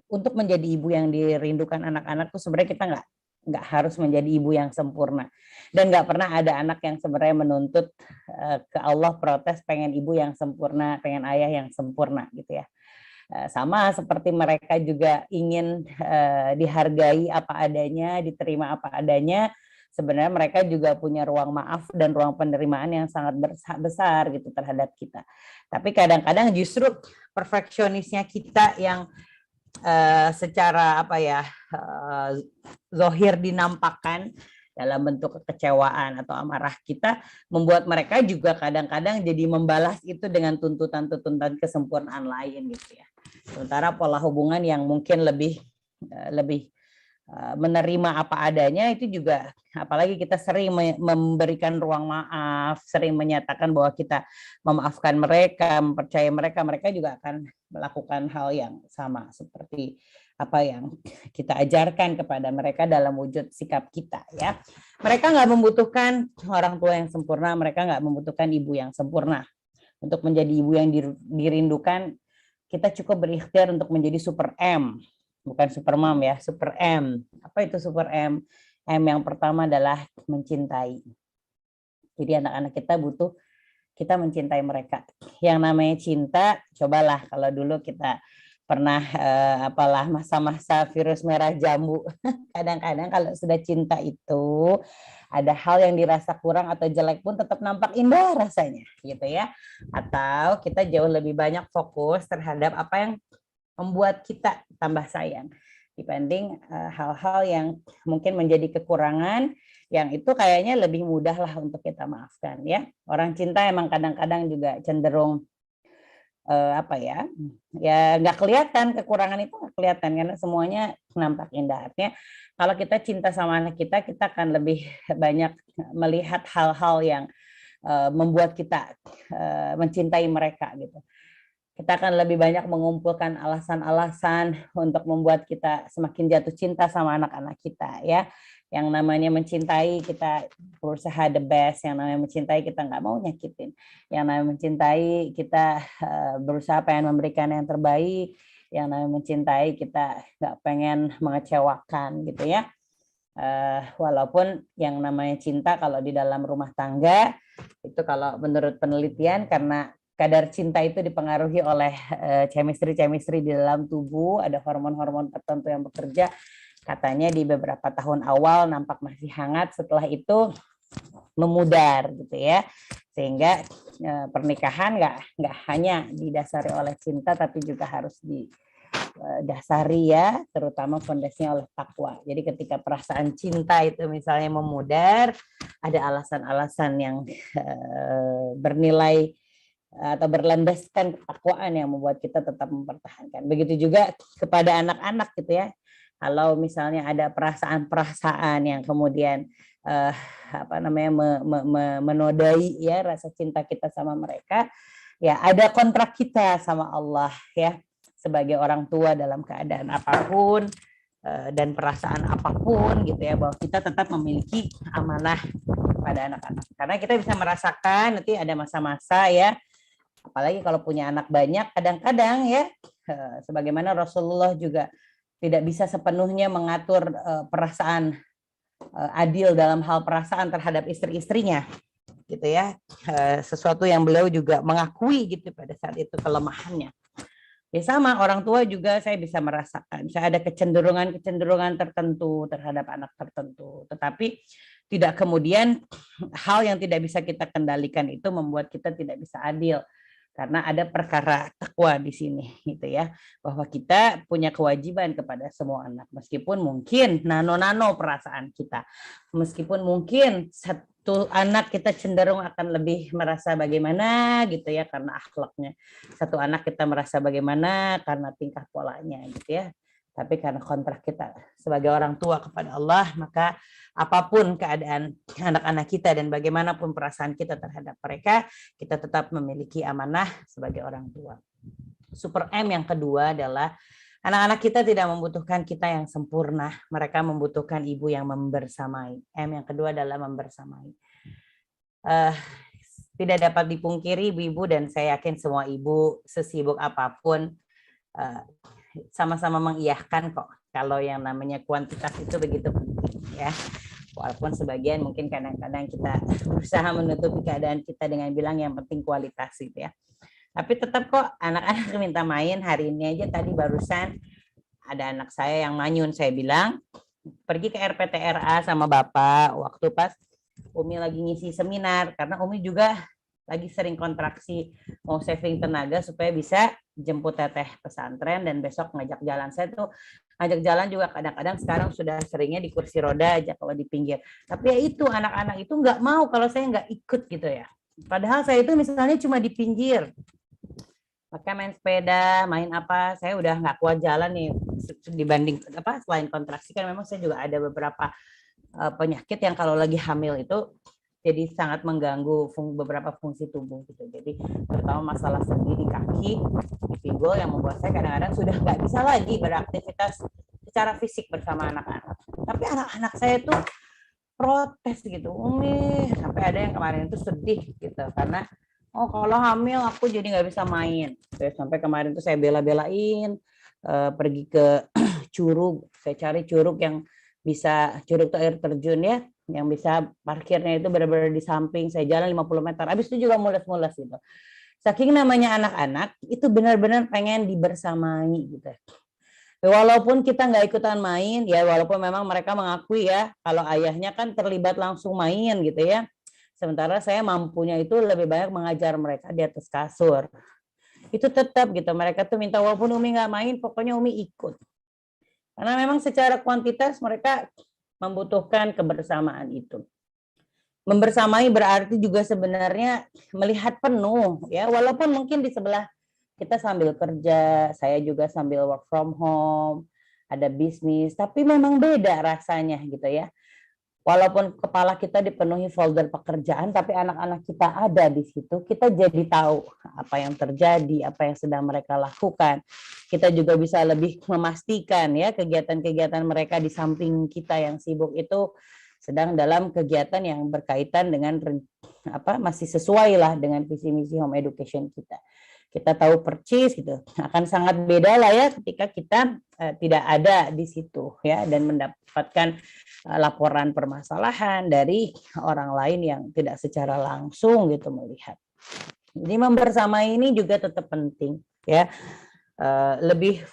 untuk menjadi ibu yang dirindukan anak-anak tuh sebenarnya kita nggak harus menjadi ibu yang sempurna, dan nggak pernah ada anak yang sebenarnya menuntut ke Allah protes pengen ibu yang sempurna, pengen ayah yang sempurna gitu ya. Sama seperti mereka juga ingin dihargai apa adanya, diterima apa adanya. Sebenarnya mereka juga punya ruang maaf dan ruang penerimaan yang sangat besar gitu terhadap kita. Tapi kadang-kadang justru perfeksionisnya kita yang secara apa ya zohir dinampakkan dalam bentuk kekecewaan atau amarah kita, membuat mereka juga kadang-kadang jadi membalas itu dengan tuntutan-tuntutan kesempurnaan lain gitu ya. Sementara pola hubungan yang mungkin lebih menerima apa adanya itu juga, apalagi kita sering memberikan ruang maaf, sering menyatakan bahwa kita memaafkan mereka, mempercayai mereka, mereka juga akan melakukan hal yang sama seperti apa yang kita ajarkan kepada mereka dalam wujud sikap kita ya. Mereka nggak membutuhkan orang tua yang sempurna, mereka nggak membutuhkan ibu yang sempurna. Untuk menjadi ibu yang dirindukan, kita cukup berikhtiar untuk menjadi super M, bukan super mom ya, super M. Apa itu super M? M yang pertama adalah mencintai. Jadi anak-anak kita butuh kita mencintai mereka. Yang namanya cinta, cobalah kalau dulu kita pernah apalah masa-masa virus merah jambu. Kadang-kadang kalau sudah cinta itu ada hal yang dirasa kurang atau jelek pun tetap nampak indah rasanya gitu ya. Atau kita jauh lebih banyak fokus terhadap apa yang membuat kita tambah sayang dibanding hal-hal yang mungkin menjadi kekurangan yang itu kayaknya lebih mudah lah untuk kita maafkan ya. Orang cinta emang kadang-kadang juga cenderung apa ya nggak kelihatan, kekurangan itu nggak kelihatan karena semuanya nampak indah. Artinya kalau kita cinta sama anak kita akan lebih banyak melihat hal-hal yang membuat kita mencintai mereka gitu. Kita akan lebih banyak mengumpulkan alasan-alasan untuk membuat kita semakin jatuh cinta sama anak-anak kita ya. Yang namanya mencintai kita berusaha the best, yang namanya mencintai kita nggak mau nyakitin, yang namanya mencintai kita berusaha pengen memberikan yang terbaik, yang namanya mencintai kita nggak pengen mengecewakan gitu ya. Walaupun yang namanya cinta kalau di dalam rumah tangga itu kalau menurut penelitian karena kadar cinta itu dipengaruhi oleh chemistry di dalam tubuh, ada hormon-hormon tertentu yang bekerja. Katanya di beberapa tahun awal nampak masih hangat, setelah itu memudar gitu ya. Sehingga pernikahan nggak hanya didasari oleh cinta tapi juga harus didasari ya, terutama fondasinya oleh takwa. Jadi ketika perasaan cinta itu misalnya memudar, ada alasan-alasan yang bernilai atau berlandaskan ketakwaan yang membuat kita tetap mempertahankan. Begitu juga kepada anak-anak gitu ya. Kalau misalnya ada perasaan-perasaan yang kemudian menodai ya rasa cinta kita sama mereka, ya ada kontrak kita sama Allah ya sebagai orang tua dalam keadaan apapun dan perasaan apapun gitu ya, bahwa kita tetap memiliki amanah pada anak-anak. Karena kita bisa merasakan nanti ada masa-masa ya, apalagi kalau punya anak banyak, kadang-kadang ya sebagaimana Rasulullah juga tidak bisa sepenuhnya mengatur perasaan adil dalam hal perasaan terhadap istri-istrinya gitu ya, sesuatu yang beliau juga mengakui gitu pada saat itu kelemahannya. Ya sama, orang tua juga saya bisa merasakan, saya ada kecenderungan tertentu terhadap anak tertentu, tetapi tidak kemudian hal yang tidak bisa kita kendalikan itu membuat kita tidak bisa adil. Karena ada perkara takwa di sini gitu ya, bahwa kita punya kewajiban kepada semua anak, meskipun mungkin nano-nano perasaan kita, meskipun mungkin satu anak kita cenderung akan lebih merasa bagaimana gitu ya karena akhlaknya, satu anak kita merasa bagaimana karena tingkah polanya gitu ya. Tapi karena kontrak kita sebagai orang tua kepada Allah, maka apapun keadaan anak-anak kita dan bagaimanapun perasaan kita terhadap mereka, kita tetap memiliki amanah sebagai orang tua. Super M yang kedua adalah anak-anak kita tidak membutuhkan kita yang sempurna, mereka membutuhkan ibu yang membersamai. M yang kedua adalah membersamai. Tidak dapat dipungkiri ibu-ibu, dan saya yakin semua ibu sesibuk apapun sama-sama mengiyahkan kok kalau yang namanya kuantitas itu begitu penting ya. Walaupun sebagian mungkin kadang-kadang kita berusaha menutupi keadaan kita dengan bilang yang penting kualitas gitu ya. Tapi tetap kok anak-anak minta main. Hari ini aja tadi barusan ada anak saya yang manyun, saya bilang pergi ke RPTRA sama Bapak waktu pas Umi lagi ngisi seminar, karena Umi juga lagi sering kontraksi mau saving tenaga supaya bisa jemput teteh pesantren dan besok ngajak jalan. Saya tuh ngajak jalan juga kadang-kadang sekarang sudah seringnya di kursi roda aja kalau di pinggir. Tapi ya itu anak-anak itu nggak mau kalau saya nggak ikut gitu ya. Padahal saya itu misalnya cuma di pinggir, pakai main sepeda, main apa, saya udah nggak kuat jalan nih dibanding apa selain kontraksi kan memang saya juga ada beberapa penyakit yang kalau lagi hamil itu jadi sangat mengganggu beberapa fungsi tubuh gitu. Jadi terutama masalah sendi di kaki, di pinggul yang membuat saya kadang-kadang sudah nggak bisa lagi beraktivitas secara fisik bersama anak-anak. Tapi anak-anak saya tuh protes gitu, Umi, sampai ada yang kemarin itu sedih gitu karena oh kalau hamil aku jadi nggak bisa main. Sampai kemarin tuh saya bela-belain pergi ke curug, saya cari curug yang bisa curug air terjun ya, yang bisa parkirnya itu benar-benar di samping, saya jalan 50 meter. Habis itu juga mules-mules gitu. Saking namanya anak-anak, itu benar-benar pengen dibersamai gitu. Walaupun kita nggak ikutan main, ya walaupun memang mereka mengakui ya, kalau ayahnya kan terlibat langsung main gitu ya. Sementara saya mampunya itu lebih banyak mengajar mereka di atas kasur. Itu tetap gitu, mereka tuh minta walaupun Umi nggak main, pokoknya Umi ikut. Karena memang secara kuantitas mereka membutuhkan kebersamaan itu. Membersamai berarti juga sebenarnya melihat penuh ya, walaupun mungkin di sebelah kita sambil kerja, saya juga sambil work from home, ada bisnis, tapi memang beda rasanya gitu ya. Walaupun kepala kita dipenuhi folder pekerjaan, tapi anak-anak kita ada di situ, kita jadi tahu apa yang terjadi, apa yang sedang mereka lakukan. Kita juga bisa lebih memastikan ya kegiatan-kegiatan mereka di samping kita yang sibuk itu sedang dalam kegiatan yang berkaitan dengan apa masih sesuai lah dengan visi misi home education kita. Kita tahu percis gitu, akan sangat beda lah ya ketika kita tidak ada di situ ya dan mendapatkan laporan permasalahan dari orang lain yang tidak secara langsung gitu melihat. Jadi membersamai ini juga tetap penting ya, lebih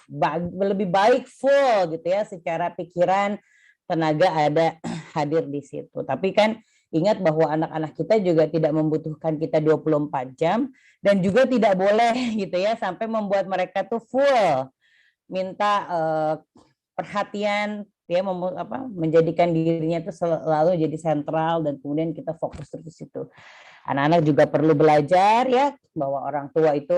baik full gitu ya secara pikiran, tenaga ada hadir di situ. Tapi kan ingat bahwa anak-anak kita juga tidak membutuhkan kita 24 jam dan juga tidak boleh gitu ya sampai membuat mereka tuh full minta perhatian ya menjadikan dirinya itu selalu jadi sentral dan kemudian kita fokus terus di situ. Anak-anak juga perlu belajar ya bahwa orang tua itu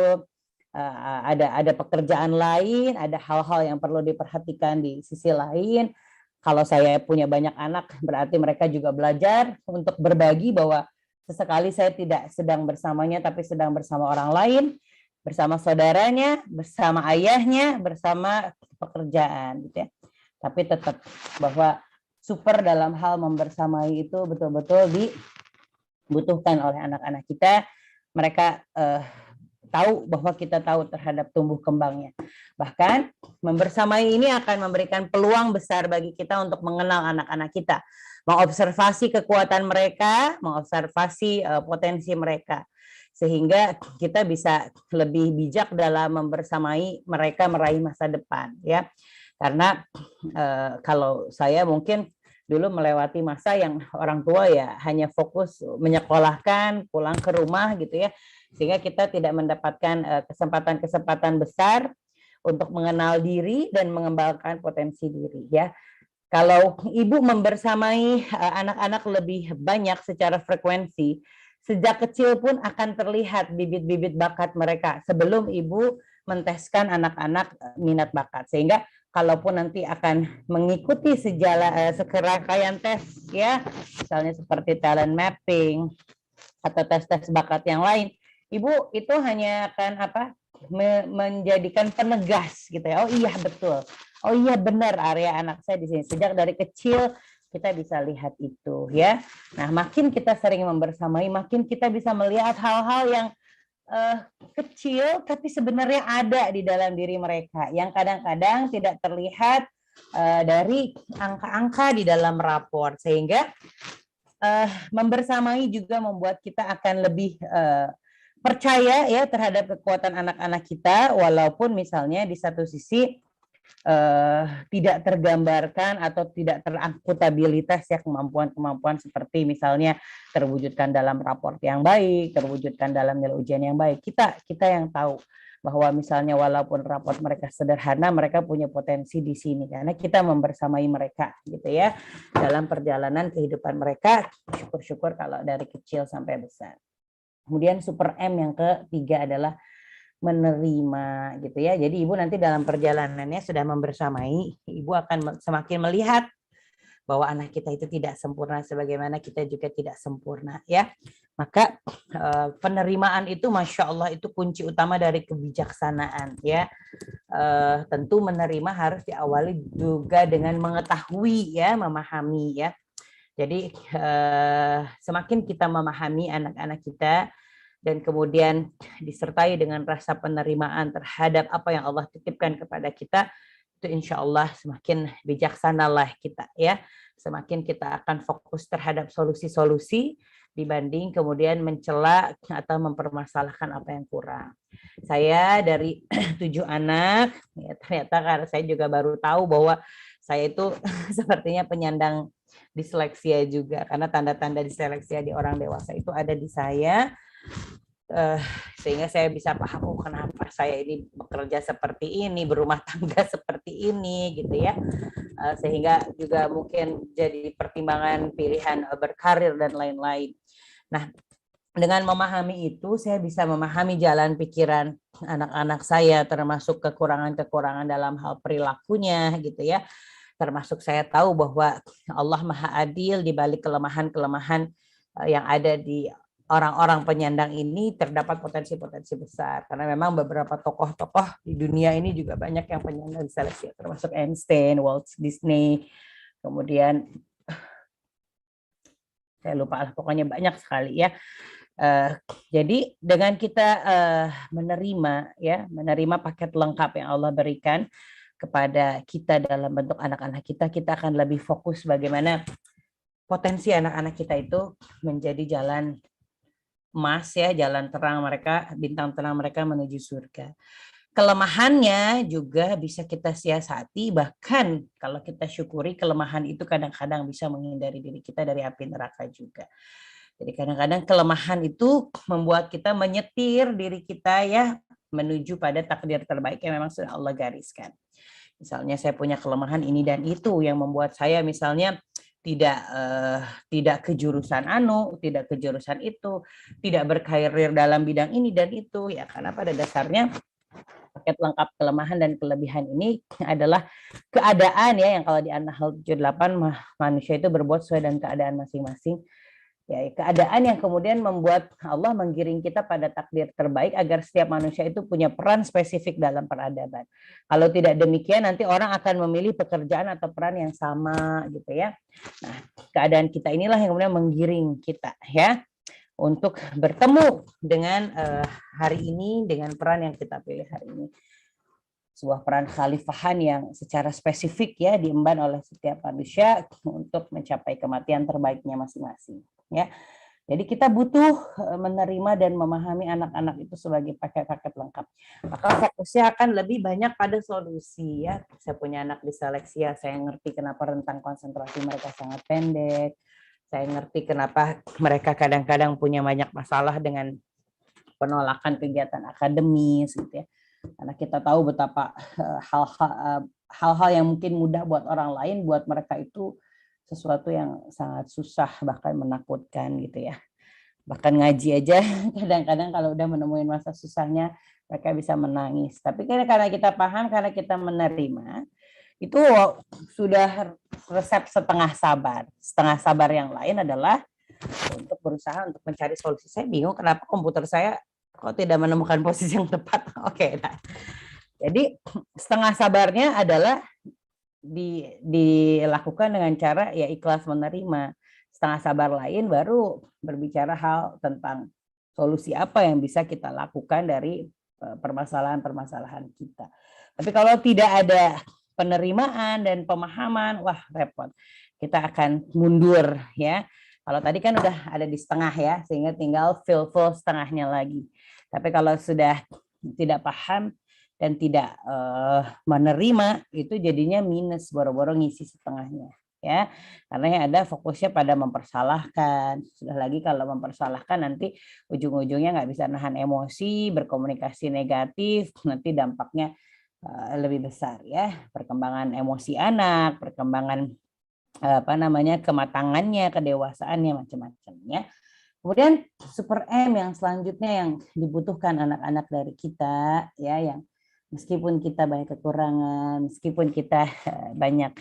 ada pekerjaan lain, ada hal-hal yang perlu diperhatikan di sisi lain. Kalau saya punya banyak anak, berarti mereka juga belajar untuk berbagi bahwa sesekali saya tidak sedang bersamanya, tapi sedang bersama orang lain, bersama saudaranya, bersama ayahnya, bersama pekerjaan. Gitu ya. Tapi tetap bahwa super dalam hal membersamai itu betul-betul dibutuhkan oleh anak-anak kita. Mereka tahu bahwa kita tahu terhadap tumbuh kembangnya. Bahkan membersamai ini akan memberikan peluang besar bagi kita untuk mengenal anak-anak kita, mengobservasi kekuatan mereka, mengobservasi potensi mereka, sehingga kita bisa lebih bijak dalam membersamai mereka meraih masa depan. Ya, karena kalau saya mungkin dulu melewati masa yang orang tua ya hanya fokus menyekolahkan, pulang ke rumah gitu ya, sehingga kita tidak mendapatkan kesempatan-kesempatan besar untuk mengenal diri dan mengembangkan potensi diri ya. Kalau ibu membersamai anak-anak lebih banyak secara frekuensi, sejak kecil pun akan terlihat bibit-bibit bakat mereka sebelum ibu menteskan anak-anak minat bakat. Sehingga kalaupun nanti akan mengikuti serangkaian tes ya, misalnya seperti talent mapping atau tes-tes bakat yang lain, ibu itu hanya akan menjadikan penegas gitu ya. Oh iya betul. Oh iya benar area anak saya di sini. Sejak dari kecil kita bisa lihat itu ya. Nah, makin kita sering membersamai, makin kita bisa melihat hal-hal yang eh, kecil tapi sebenarnya ada di dalam diri mereka yang kadang-kadang tidak terlihat dari angka-angka di dalam rapor, sehingga membersamai juga membuat kita akan lebih percaya ya terhadap kekuatan anak-anak kita, walaupun misalnya di satu sisi tidak tergambarkan atau tidak terakuntabilitas ya kemampuan-kemampuan seperti misalnya terwujudkan dalam raport yang baik, terwujudkan dalam nilai ujian yang baik. Kita yang tahu bahwa misalnya walaupun raport mereka sederhana, mereka punya potensi di sini karena kita membersamai mereka gitu ya dalam perjalanan kehidupan mereka. Syukur-syukur kalau dari kecil sampai besar. Kemudian super M yang ketiga adalah menerima gitu ya. Jadi ibu nanti dalam perjalanannya sudah membersamai, ibu akan semakin melihat bahwa anak kita itu tidak sempurna sebagaimana kita juga tidak sempurna ya. Maka penerimaan itu Masya Allah itu kunci utama dari kebijaksanaan ya. Tentu menerima harus diawali juga dengan mengetahui ya, memahami ya. Jadi semakin kita memahami anak-anak kita dan kemudian disertai dengan rasa penerimaan terhadap apa yang Allah titipkan kepada kita, itu insya Allah semakin bijaksanalah kita ya. Semakin kita akan fokus terhadap solusi-solusi dibanding kemudian mencela atau mempermasalahkan apa yang kurang. Saya dari 7 anak, ya ternyata karena saya juga baru tahu bahwa saya itu sepertinya penyandang disleksia juga, karena tanda-tanda disleksia di orang dewasa itu ada di saya. Sehingga saya bisa paham kenapa saya ini bekerja seperti ini, berumah tangga seperti ini gitu ya, sehingga juga mungkin jadi pertimbangan pilihan berkarir dan lain-lain. Nah, dengan memahami itu saya bisa memahami jalan pikiran anak-anak saya, termasuk kekurangan-kekurangan dalam hal perilakunya gitu ya, termasuk saya tahu bahwa Allah Maha Adil di balik kelemahan-kelemahan yang ada di orang-orang penyandang ini terdapat potensi-potensi besar, karena memang beberapa tokoh-tokoh di dunia ini juga banyak yang penyandang disleksia, termasuk Einstein, Walt Disney, kemudian saya lupa lah, pokoknya banyak sekali ya. Jadi dengan kita menerima ya, menerima paket lengkap yang Allah berikan kepada kita dalam bentuk anak-anak kita, kita akan lebih fokus bagaimana potensi anak-anak kita itu menjadi jalan emas ya, jalan terang mereka, bintang terang mereka menuju surga. Kelemahannya juga bisa kita siasati, bahkan kalau kita syukuri kelemahan itu kadang-kadang bisa menghindari diri kita dari api neraka juga. Jadi kadang-kadang kelemahan itu membuat kita menyetir diri kita ya menuju pada takdir terbaik yang memang sudah Allah gariskan. Misalnya saya punya kelemahan ini dan itu yang membuat saya misalnya tidak ke jurusan tidak ke jurusan itu, tidak berkarir dalam bidang ini dan itu ya, karena pada dasarnya paket lengkap kelemahan dan kelebihan ini adalah keadaan ya, yang kalau di An-Nahl 78 manusia itu berbuat sesuai dengan keadaan masing-masing. Ya, keadaan yang kemudian membuat Allah menggiring kita pada takdir terbaik agar setiap manusia itu punya peran spesifik dalam peradaban. Kalau tidak demikian nanti orang akan memilih pekerjaan atau peran yang sama gitu ya. Nah, keadaan kita inilah yang kemudian menggiring kita ya untuk bertemu dengan hari ini, dengan peran yang kita pilih hari ini. Sebuah peran khalifahan yang secara spesifik ya diemban oleh setiap manusia untuk mencapai kematian terbaiknya masing-masing. Ya, jadi kita butuh menerima dan memahami anak-anak itu sebagai paket-paket lengkap. Maka fokusnya akan lebih banyak pada solusi ya. Saya punya anak disleksia, saya ngerti kenapa rentang konsentrasi mereka sangat pendek. Saya ngerti kenapa mereka kadang-kadang punya banyak masalah dengan penolakan kegiatan akademis gitu ya. Karena kita tahu betapa hal-hal yang mungkin mudah buat orang lain, buat mereka itu sesuatu yang sangat susah, bahkan menakutkan gitu ya. Bahkan ngaji aja kadang-kadang kalau udah menemuin masa susahnya mereka bisa menangis. Tapi karena kita paham, karena kita menerima, itu sudah resep setengah sabar. Setengah sabar yang lain adalah untuk berusaha untuk mencari solusi. Saya bingung kenapa komputer saya kok tidak menemukan posisi yang tepat. Oke, nah. Jadi setengah sabarnya adalah dilakukan dengan cara ya ikhlas menerima. Setengah sabar lain baru berbicara hal tentang solusi apa yang bisa kita lakukan dari permasalahan-permasalahan kita. Tapi kalau tidak ada penerimaan dan pemahaman, wah repot. Kita akan mundur ya. Kalau tadi kan udah ada di setengah ya, sehingga tinggal fill setengahnya lagi. Tapi kalau sudah tidak paham dan tidak menerima, itu jadinya minus, boro-boro ngisi setengahnya ya, karena yang ada fokusnya pada mempersalahkan. Sudah lagi kalau mempersalahkan nanti ujung-ujungnya nggak bisa nahan emosi, berkomunikasi negatif, nanti dampaknya lebih besar ya, perkembangan emosi anak, perkembangan kematangannya, kedewasaannya, macam-macam ya. Kemudian super M yang selanjutnya yang dibutuhkan anak-anak dari kita ya, yang meskipun kita banyak kekurangan, meskipun kita banyak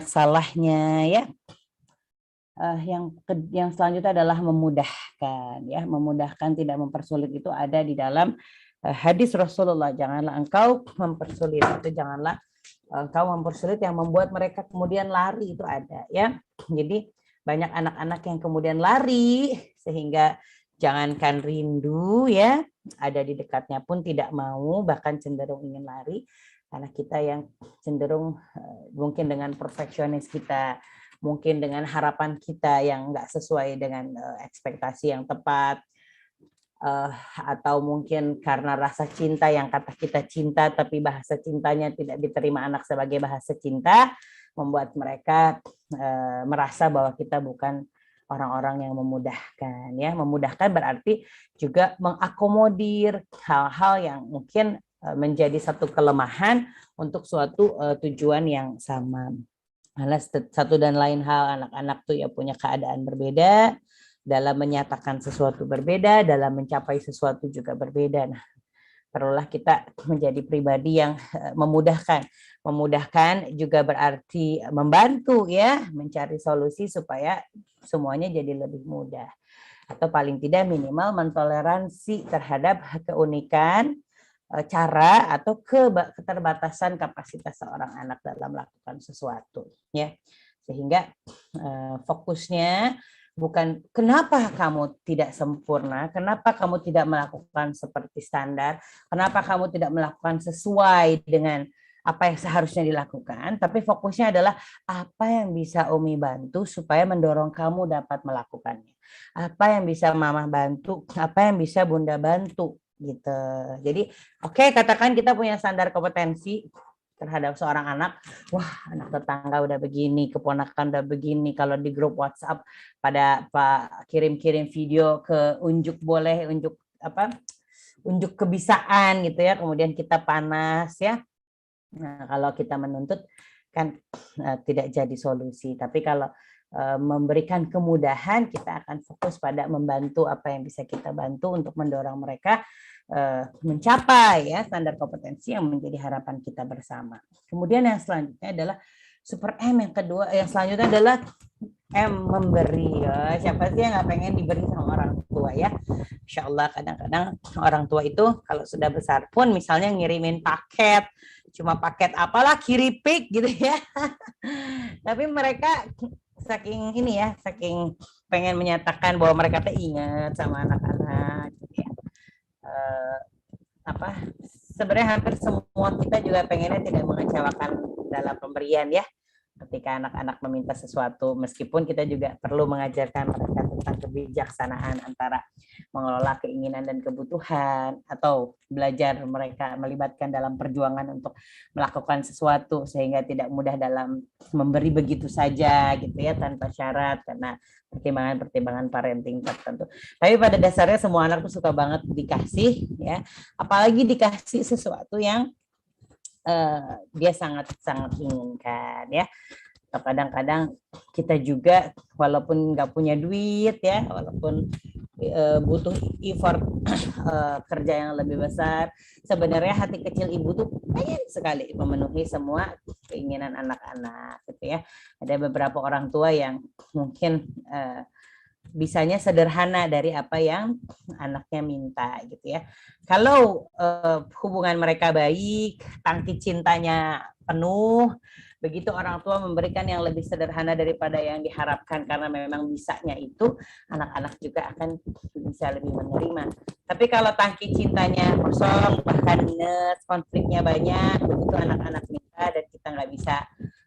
salahnya ya, yang selanjutnya adalah memudahkan ya, memudahkan, tidak mempersulit. Itu ada di dalam hadis Rasulullah, janganlah engkau mempersulit, itu janganlah engkau mempersulit yang membuat mereka kemudian lari, itu ada ya. Jadi banyak anak-anak yang kemudian lari sehingga jangankan rindu ya, ada di dekatnya pun tidak mau, bahkan cenderung ingin lari. Karena kita yang cenderung mungkin dengan perfeksionis kita, mungkin dengan harapan kita yang nggak sesuai dengan ekspektasi yang tepat, atau mungkin karena rasa cinta yang kata kita cinta tapi bahasa cintanya tidak diterima anak sebagai bahasa cinta, membuat mereka merasa bahwa kita bukan orang-orang yang memudahkan ya. Memudahkan berarti juga mengakomodir hal-hal yang mungkin menjadi satu kelemahan untuk suatu tujuan yang sama. Karena satu dan lain hal, anak-anak tuh ya punya keadaan berbeda, dalam menyatakan sesuatu berbeda, dalam mencapai sesuatu juga berbeda. Nah, perlulah kita menjadi pribadi yang memudahkan. Memudahkan juga berarti membantu ya, mencari solusi supaya semuanya jadi lebih mudah. Atau paling tidak minimal mentoleransi terhadap keunikan, cara atau keterbatasan kapasitas seorang anak dalam melakukan sesuatu ya. Sehingga fokusnya bukan kenapa kamu tidak sempurna, kenapa kamu tidak melakukan seperti standar, kenapa kamu tidak melakukan sesuai dengan apa yang seharusnya dilakukan, tapi fokusnya adalah apa yang bisa Umi bantu supaya mendorong kamu dapat melakukannya. Apa yang bisa Mama bantu, apa yang bisa Bunda bantu gitu. Jadi katakan kita punya standar kompetensi terhadap seorang anak. Wah, anak tetangga udah begini, keponakan udah begini. Kalau di grup WhatsApp pada Pak kirim-kirim video ke unjuk kebisaan gitu ya. Kemudian kita panas ya. Nah, kalau kita menuntut kan tidak jadi solusi. Tapi kalau memberikan kemudahan, kita akan fokus pada membantu apa yang bisa kita bantu untuk mendorong mereka mencapai ya standar kompetensi yang menjadi harapan kita bersama. Kemudian yang selanjutnya adalah super M yang kedua, yang selanjutnya adalah M, memberi ya. Siapa sih yang nggak pengen diberi sama orang tua ya? Insya Allah kadang-kadang orang tua itu kalau sudah besar pun misalnya ngirimin paket, cuma paket apalah kiripik gitu ya. Tapi mereka saking pengen menyatakan bahwa mereka ingat sama anak-anak gitu ya. Sebenarnya hampir semua kita juga pengennya tidak mengecewakan dalam pemberian ya. Ketika anak-anak meminta sesuatu, meskipun kita juga perlu mengajarkan mereka tentang kebijaksanaan antara mengelola keinginan dan kebutuhan, atau belajar mereka melibatkan dalam perjuangan untuk melakukan sesuatu sehingga tidak mudah dalam memberi begitu saja gitu ya, tanpa syarat karena pertimbangan-pertimbangan parenting tertentu. Tapi pada dasarnya semua anak tuh suka banget dikasih ya, apalagi dikasih sesuatu yang dia sangat-sangat inginkan ya. Kadang-kadang kita juga walaupun nggak punya duit ya, walaupun butuh effort kerja yang lebih besar, sebenarnya hati kecil ibu tuh pengen sekali memenuhi semua keinginan anak-anak gitu ya. Ada beberapa orang tua yang mungkin bisanya sederhana dari apa yang anaknya minta gitu ya. Kalau hubungan mereka baik, tangki cintanya penuh, begitu orang tua memberikan yang lebih sederhana daripada yang diharapkan karena memang bisanya itu, anak-anak juga akan bisa lebih menerima. Tapi kalau tangki cintanya kosong, bahkan minus, konfliknya banyak, begitu anak-anak minta dan kita nggak bisa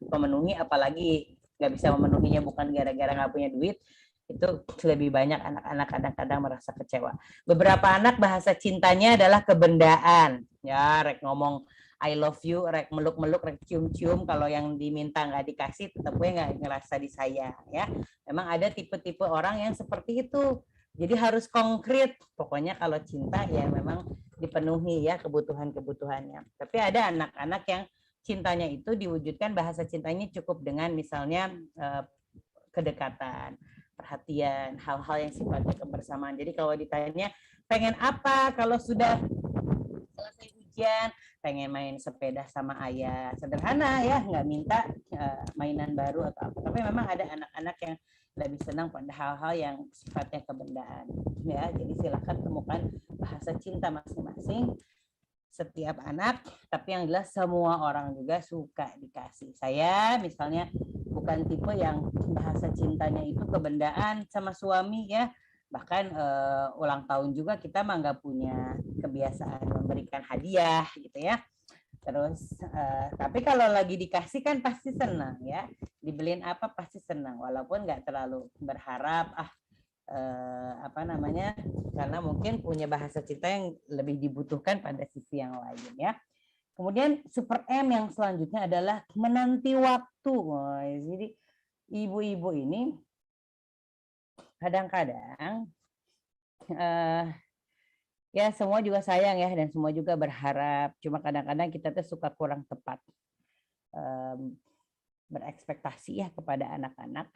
memenuhi, apalagi nggak bisa memenuhinya bukan gara-gara nggak punya duit, itu lebih banyak anak-anak kadang-kadang merasa kecewa. Beberapa anak bahasa cintanya adalah kebendaan. Ya, rek ngomong I love you, rek meluk-meluk, rek cium-cium. Kalau yang diminta nggak dikasih, tetap gue nggak ngerasa disayang. Ya, memang ada tipe-tipe orang yang seperti itu. Jadi harus konkret. Pokoknya kalau cinta ya memang dipenuhi ya kebutuhan-kebutuhannya. Tapi ada anak-anak yang cintanya itu diwujudkan, bahasa cintanya cukup dengan misalnya kedekatan, perhatian, hal-hal yang sifatnya kebersamaan. Jadi kalau ditanya pengen apa kalau sudah selesai ujian, pengen main sepeda sama ayah, sederhana ya, nggak minta mainan baru atau apa. Tapi memang ada anak-anak yang lebih senang pada hal-hal yang sifatnya kebendaan ya. Jadi silakan temukan bahasa cinta masing-masing setiap anak, tapi yang jelas semua orang juga suka dikasih. Saya misalnya bukan tipe yang bahasa cintanya itu kebendaan sama suami ya. Bahkan ulang tahun juga kita mah nggak punya kebiasaan memberikan hadiah gitu ya. Terus tapi kalau lagi dikasih kan pasti senang ya. Dibeliin apa pasti senang, walaupun nggak terlalu berharap apa namanya, karena mungkin punya bahasa cinta yang lebih dibutuhkan pada sisi yang lain ya. Kemudian super M yang selanjutnya adalah menanti waktu. Jadi ibu-ibu ini kadang-kadang ya semua juga sayang ya, dan semua juga berharap. Cuma kadang-kadang kita tuh suka kurang tepat berekspektasi ya kepada anak-anak.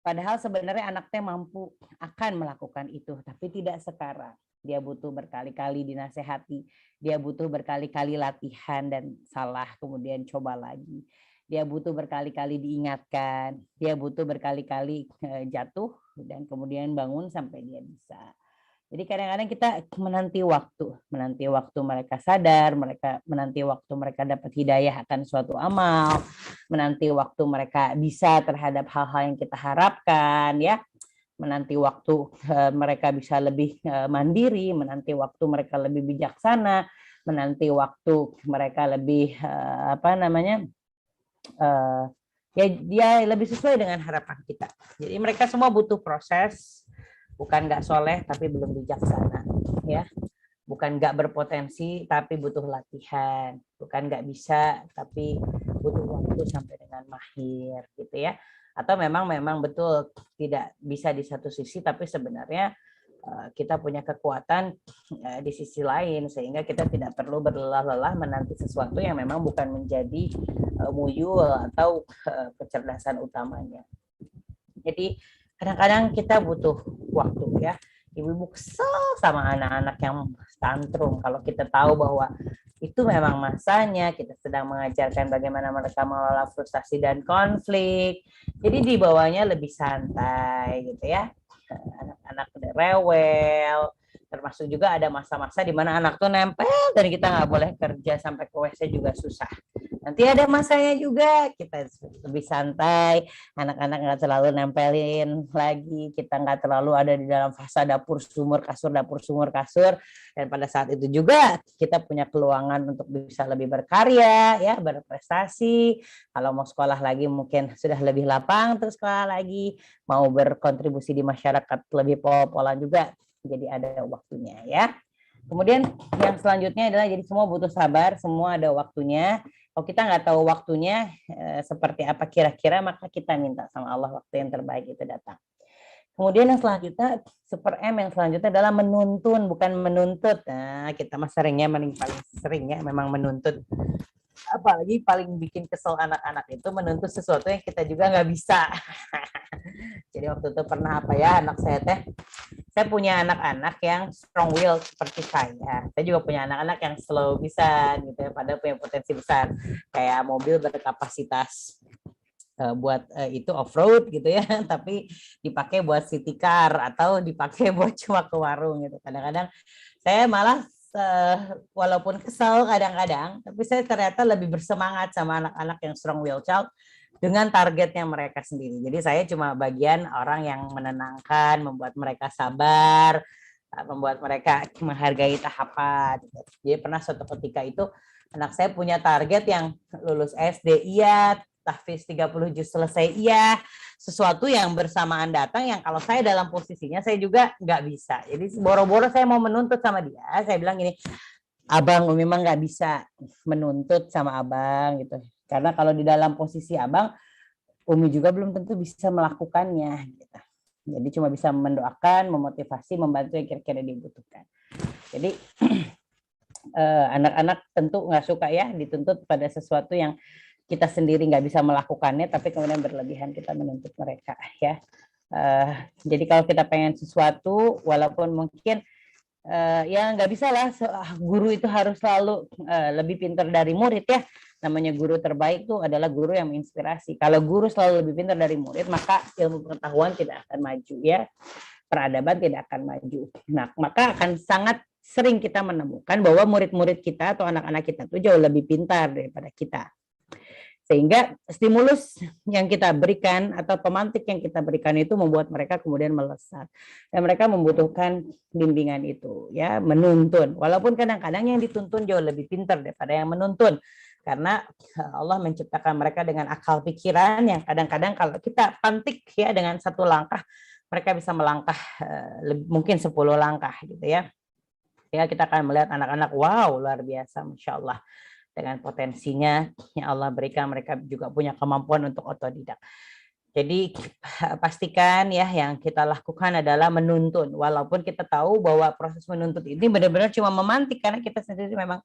Padahal sebenarnya anaknya mampu akan melakukan itu, tapi tidak sekarang. Dia butuh berkali-kali dinasehati, dia butuh berkali-kali latihan dan salah, kemudian coba lagi. Dia butuh berkali-kali diingatkan, dia butuh berkali-kali jatuh dan kemudian bangun sampai dia bisa. Jadi kadang-kadang kita menanti waktu mereka sadar, menanti waktu mereka dapat hidayah akan suatu amal, menanti waktu mereka bisa terhadap hal-hal yang kita harapkan, ya, menanti waktu mereka bisa lebih mandiri, menanti waktu mereka lebih bijaksana, menanti waktu mereka lebih ya dia lebih sesuai dengan harapan kita. Jadi mereka semua butuh proses. Bukan nggak soleh tapi belum bijaksana, ya. Bukan nggak berpotensi tapi butuh latihan. Bukan nggak bisa tapi butuh waktu sampai dengan mahir, gitu ya. Atau memang betul tidak bisa di satu sisi, tapi sebenarnya kita punya kekuatan di sisi lain sehingga kita tidak perlu berlelah-lelah menanti sesuatu yang memang bukan menjadi muyul atau kecerdasan utamanya. Jadi kadang-kadang kita butuh waktu ya. Ibu-ibu kesel sama anak-anak yang tantrum kalau kita tahu bahwa itu memang masanya kita sedang mengajarkan bagaimana mereka mengelola frustasi dan konflik. Jadi dibawanya lebih santai gitu ya. Anak-anak udah rewel, termasuk juga ada masa-masa di mana anak tuh nempel dan kita nggak boleh kerja sampai ke WC juga susah. Nanti ada masanya juga kita lebih santai, anak-anak nggak terlalu nempelin lagi, kita nggak terlalu ada di dalam fase dapur sumur kasur, dan pada saat itu juga kita punya peluangan untuk bisa lebih berkarya, ya, berprestasi. Kalau mau sekolah lagi mungkin sudah lebih lapang terus sekolah lagi, mau berkontribusi di masyarakat lebih pol-polan juga, jadi ada waktunya ya. Kemudian yang selanjutnya adalah jadi semua butuh sabar, semua ada waktunya. Kalau kita nggak tahu waktunya seperti apa kira-kira, maka kita minta sama Allah waktu yang terbaik itu datang. Kemudian yang selanjutnya, super M yang selanjutnya adalah menuntun, bukan menuntut. Nah, kita mah seringnya, paling sering ya, memang menuntut. Apalagi paling bikin kesel anak-anak itu menuntut sesuatu yang kita juga nggak bisa. Jadi waktu itu pernah anak saya punya anak-anak yang strong will seperti saya juga punya anak-anak yang slow bisa gitu ya, padahal punya potensi besar, kayak mobil berkapasitas buat itu off-road gitu ya, tapi dipakai buat city car atau dipakai buat cuma ke warung gitu. Kadang-kadang saya malah walaupun kesel kadang-kadang, tapi saya ternyata lebih bersemangat sama anak-anak yang strong will child dengan targetnya mereka sendiri. Jadi saya cuma bagian orang yang menenangkan, membuat mereka sabar, membuat mereka menghargai tahapan. Jadi pernah suatu ketika itu anak saya punya target yang lulus SD, iya, tahfiz 30 juz selesai, iya, sesuatu yang bersamaan datang yang kalau saya dalam posisinya saya juga nggak bisa. Jadi boro-boro saya mau menuntut sama dia, saya bilang gini, abang memang nggak bisa menuntut sama abang gitu, karena kalau di dalam posisi abang, Umi juga belum tentu bisa melakukannya gitu. Jadi cuma bisa mendoakan, memotivasi, membantu yang kira-kira dibutuhkan. Jadi anak-anak tentu nggak suka ya dituntut pada sesuatu yang kita sendiri nggak bisa melakukannya, tapi kemudian berlebihan kita menuntut mereka ya. Jadi kalau kita pengen sesuatu, walaupun mungkin ya nggak bisa lah, guru itu harus selalu lebih pintar dari murid ya. Namanya guru terbaik itu adalah guru yang menginspirasi. Kalau guru selalu lebih pintar dari murid, maka ilmu pengetahuan tidak akan maju ya. Peradaban tidak akan maju. Nah, maka akan sangat sering kita menemukan bahwa murid-murid kita atau anak-anak kita itu jauh lebih pintar daripada kita. Sehingga stimulus yang kita berikan atau pemantik yang kita berikan itu membuat mereka kemudian melesat. Dan mereka membutuhkan bimbingan itu, ya, menuntun. Walaupun kadang-kadang yang dituntun jauh lebih pintar daripada yang menuntun. Karena Allah menciptakan mereka dengan akal pikiran yang kadang-kadang kalau kita pantik ya dengan satu langkah, mereka bisa melangkah mungkin 10 langkah gitu ya. Ya, kita akan melihat anak-anak, wow, luar biasa, Masya Allah. Dengan potensinya yang Allah berikan, mereka juga punya kemampuan untuk otodidak. Jadi pastikan ya yang kita lakukan adalah menuntun. Walaupun kita tahu bahwa proses menuntut ini benar-benar cuma memantik karena kita sendiri memang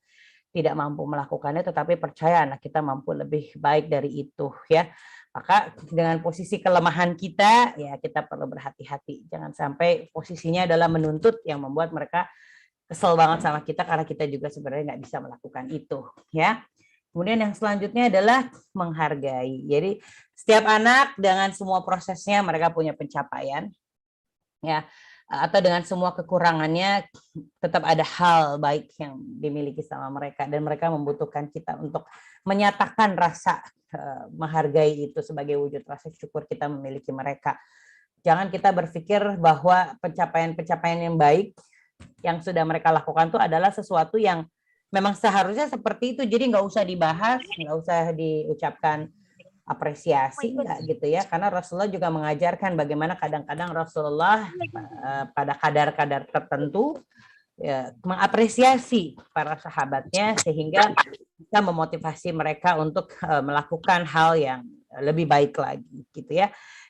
tidak mampu melakukannya, tetapi percaya anak kita mampu lebih baik dari itu ya. Maka dengan posisi kelemahan kita ya kita perlu berhati-hati. Jangan sampai posisinya adalah menuntut yang membuat mereka kesel banget sama kita karena kita juga sebenarnya nggak bisa melakukan itu ya. Kemudian yang selanjutnya adalah menghargai. Jadi setiap anak dengan semua prosesnya mereka punya pencapaian ya, atau dengan semua kekurangannya tetap ada hal baik yang dimiliki sama mereka dan mereka membutuhkan kita untuk menyatakan rasa menghargai itu sebagai wujud rasa syukur kita memiliki mereka. Jangan kita berpikir bahwa pencapaian-pencapaian yang baik yang sudah mereka lakukan itu adalah sesuatu yang memang seharusnya seperti itu, jadi nggak usah dibahas, nggak usah diucapkan apresiasi, nggak gitu ya, karena Rasulullah juga mengajarkan bagaimana kadang-kadang Rasulullah pada kadar-kadar tertentu ya, mengapresiasi para sahabatnya sehingga bisa memotivasi mereka untuk melakukan hal yang lebih baik lagi gitu ya.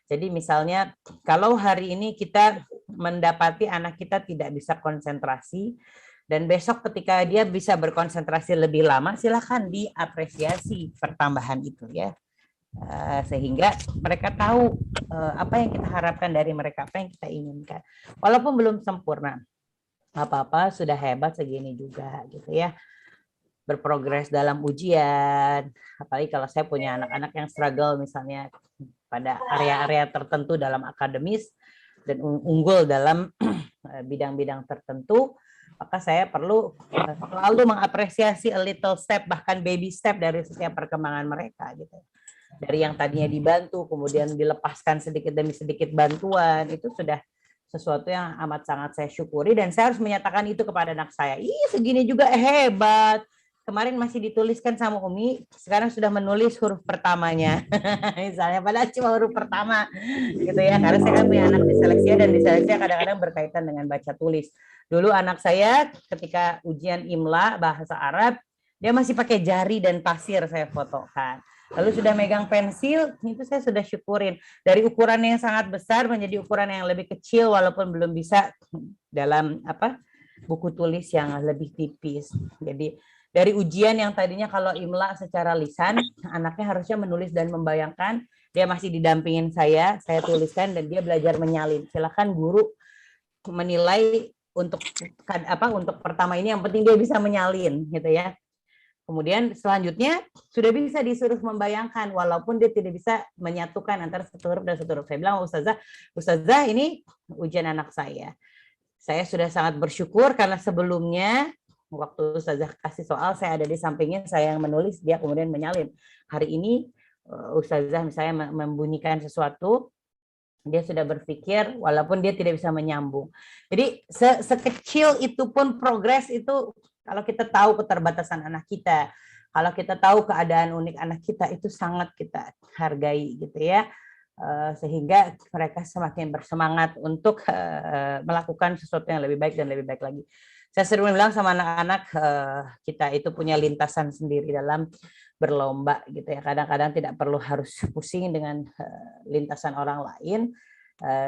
Jadi misalnya kalau hari ini kita mendapati anak kita tidak bisa konsentrasi dan besok ketika dia bisa berkonsentrasi lebih lama, silakan diapresiasi pertambahan itu ya. Sehingga mereka tahu apa yang kita harapkan dari mereka, apa yang kita inginkan. Walaupun belum sempurna, apa-apa sudah hebat segini juga gitu ya. Berprogres dalam ujian, apalagi kalau saya punya anak-anak yang struggle misalnya pada area-area tertentu dalam akademis dan unggul dalam bidang-bidang tertentu, maka saya perlu selalu mengapresiasi a little step, bahkan baby step dari setiap perkembangan mereka gitu. Dari yang tadinya dibantu, kemudian dilepaskan sedikit demi sedikit bantuan, itu sudah sesuatu yang amat sangat saya syukuri dan saya harus menyatakan itu kepada anak saya. Ih, segini juga hebat. Kemarin masih dituliskan sama Umi, sekarang sudah menulis huruf pertamanya. Misalnya, padahal cuma huruf pertama. Gitu ya, karena saya kan punya anak diseleksia dan diseleksia kadang-kadang berkaitan dengan baca tulis. Dulu anak saya ketika ujian IMLA bahasa Arab, dia masih pakai jari dan pasir saya fotokan. Lalu sudah megang pensil, itu saya sudah syukurin. Dari ukuran yang sangat besar menjadi ukuran yang lebih kecil walaupun belum bisa dalam buku tulis yang lebih tipis. Jadi dari ujian yang tadinya kalau IMLA secara lisan, anaknya harusnya menulis dan membayangkan, dia masih didampingin saya tuliskan dan dia belajar menyalin. Silakan guru menilai untuk pertama ini yang penting dia bisa menyalin gitu ya. Kemudian selanjutnya sudah bisa disuruh membayangkan walaupun dia tidak bisa menyatukan antara satu huruf dan satu huruf. Saya bilang, Ustazah ini ujian anak saya. Saya sudah sangat bersyukur karena sebelumnya waktu Ustazah kasih soal, saya ada di sampingnya, saya yang menulis, dia kemudian menyalin. Hari ini Ustazah misalnya membunyikan sesuatu, dia sudah berpikir walaupun dia tidak bisa menyambung. Jadi sekecil itu pun progres itu, kalau kita tahu keterbatasan anak kita, kalau kita tahu keadaan unik anak kita, itu sangat kita hargai gitu ya. Sehingga mereka semakin bersemangat untuk melakukan sesuatu yang lebih baik dan lebih baik lagi. Saya sering bilang sama anak-anak, kita itu punya lintasan sendiri dalam berlomba gitu ya. Kadang-kadang tidak perlu harus pusing dengan lintasan orang lain.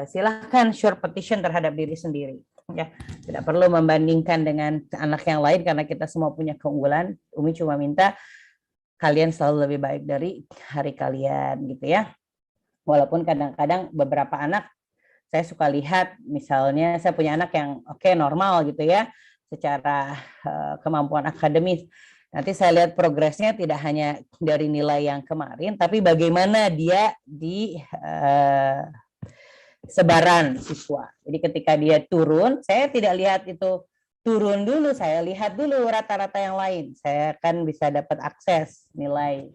Silahkan short petition terhadap diri sendiri. Ya, tidak perlu membandingkan dengan anak yang lain karena kita semua punya keunggulan. Umi cuma minta kalian selalu lebih baik dari hari kalian gitu ya. Walaupun kadang-kadang beberapa anak saya suka lihat, misalnya saya punya anak yang normal gitu ya, secara kemampuan akademis. Nanti saya lihat progresnya tidak hanya dari nilai yang kemarin, tapi bagaimana dia di sebaran siswa. Jadi ketika dia turun, saya tidak lihat itu turun dulu, saya lihat dulu rata-rata yang lain. Saya kan bisa dapat akses nilai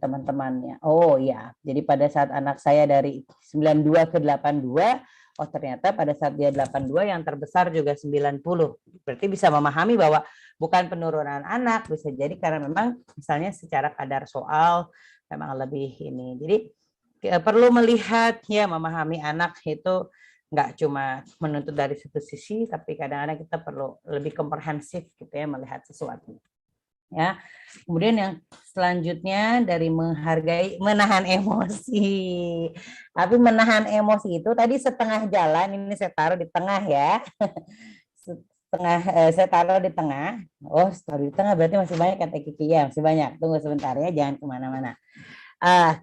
teman-temannya. Oh ya, jadi pada saat anak saya dari 92 ke 82, oh ternyata pada saat dia 82 yang terbesar juga 90. Berarti bisa memahami bahwa bukan penurunan anak, bisa jadi karena memang misalnya secara kadar soal memang lebih ini. Jadi perlu melihat ya, memahami anak itu nggak cuma menuntut dari satu sisi, tapi kadang-kadang kita perlu lebih komprehensif gitu ya melihat sesuatu. Ya, kemudian yang selanjutnya dari menghargai, menahan emosi. Tapi menahan emosi itu tadi setengah jalan, ini saya taruh di tengah ya. Saya taruh di tengah. Oh, taruh di tengah berarti masih banyak kata Kiki ya, masih banyak. Tunggu sebentar ya, jangan kemana-mana.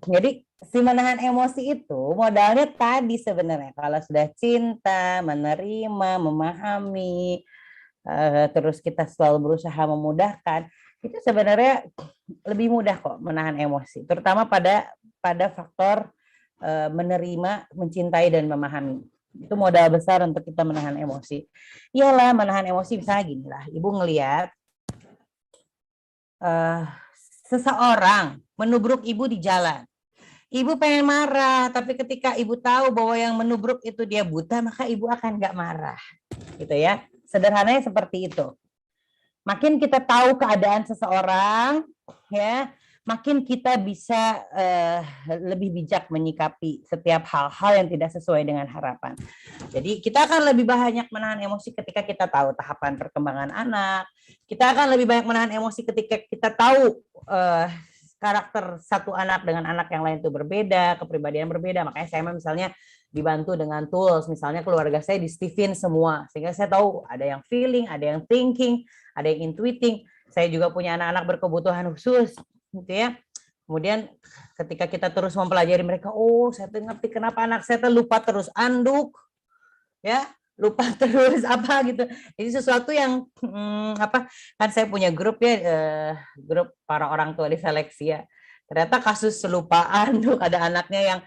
Jadi si menahan emosi itu modalnya tadi sebenarnya. Kalau sudah cinta, menerima, memahami, terus kita selalu berusaha memudahkan, itu sebenarnya lebih mudah kok menahan emosi, terutama pada faktor menerima, mencintai dan memahami. Itu modal besar untuk kita menahan emosi. Iyalah, menahan emosi misalnya gini lah, ibu ngelihat seseorang menubruk ibu di jalan. Ibu pengen marah, tapi ketika ibu tahu bahwa yang menubruk itu dia buta, maka ibu akan nggak marah, gitu ya. Sederhananya seperti itu. Makin kita tahu keadaan seseorang, ya, makin kita bisa lebih bijak menyikapi setiap hal-hal yang tidak sesuai dengan harapan. Jadi kita akan lebih banyak menahan emosi ketika kita tahu tahapan perkembangan anak. Kita akan lebih banyak menahan emosi ketika kita tahu karakter satu anak dengan anak yang lain itu berbeda, kepribadian berbeda. Makanya saya misalnya dibantu dengan tools, misalnya keluarga saya di Steven semua, sehingga saya tahu ada yang feeling, ada yang thinking, ada yang intuiting. Saya juga punya anak-anak berkebutuhan khusus, gitu ya. Kemudian ketika kita terus mempelajari mereka, oh saya ngerti kenapa anak saya lupa terus anduk, ya, lupa terus apa gitu. Jadi sesuatu yang kan saya punya grup ya, grup para orang tua diseleksi ya. Ternyata kasus lupa anduk, ada anaknya yang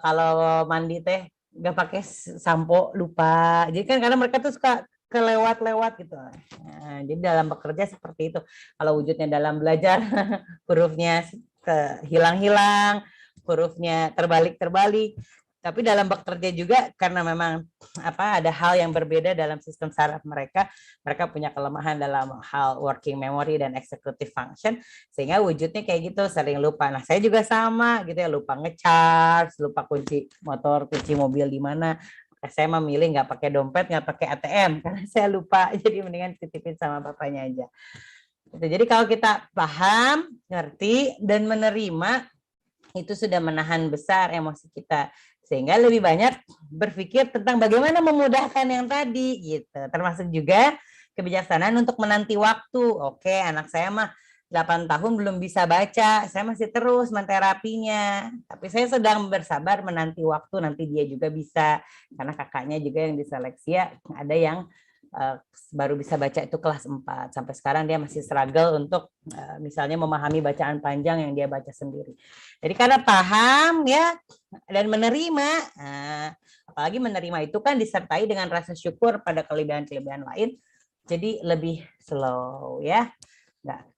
kalau mandi teh nggak pakai sampo, lupa. Jadi kan karena mereka tuh suka kelewat-lewat gitu. Nah, jadi dalam bekerja seperti itu. Kalau wujudnya dalam belajar, hurufnya hilang-hilang, hurufnya terbalik-terbalik. Tapi dalam bekerja juga karena memang ada hal yang berbeda dalam sistem saraf mereka punya kelemahan dalam hal working memory dan executive function, sehingga wujudnya kayak gitu, sering lupa. Nah, saya juga sama gitu ya, lupa ngecharge, lupa kunci motor, kunci mobil di mana. Saya memilih nggak pakai dompet, nggak pakai ATM karena saya lupa, jadi mendingan titipin sama bapaknya aja. Jadi kalau kita paham, ngerti, dan menerima, itu sudah menahan besar emosi kita, sehingga lebih banyak berpikir tentang bagaimana memudahkan yang tadi gitu. Termasuk juga kebijaksanaan untuk menanti waktu. Oke, anak saya mah 8 tahun belum bisa baca, saya masih terus menterapinya, tapi saya sedang bersabar menanti waktu, nanti dia juga bisa, karena kakaknya juga yang diseleksi ya, ada yang baru bisa baca itu kelas 4. Sampai sekarang dia masih struggle untuk misalnya memahami bacaan panjang yang dia baca sendiri. Jadi karena paham ya dan menerima, apalagi menerima itu kan disertai dengan rasa syukur pada kelebihan-kelebihan lain, jadi lebih slow ya,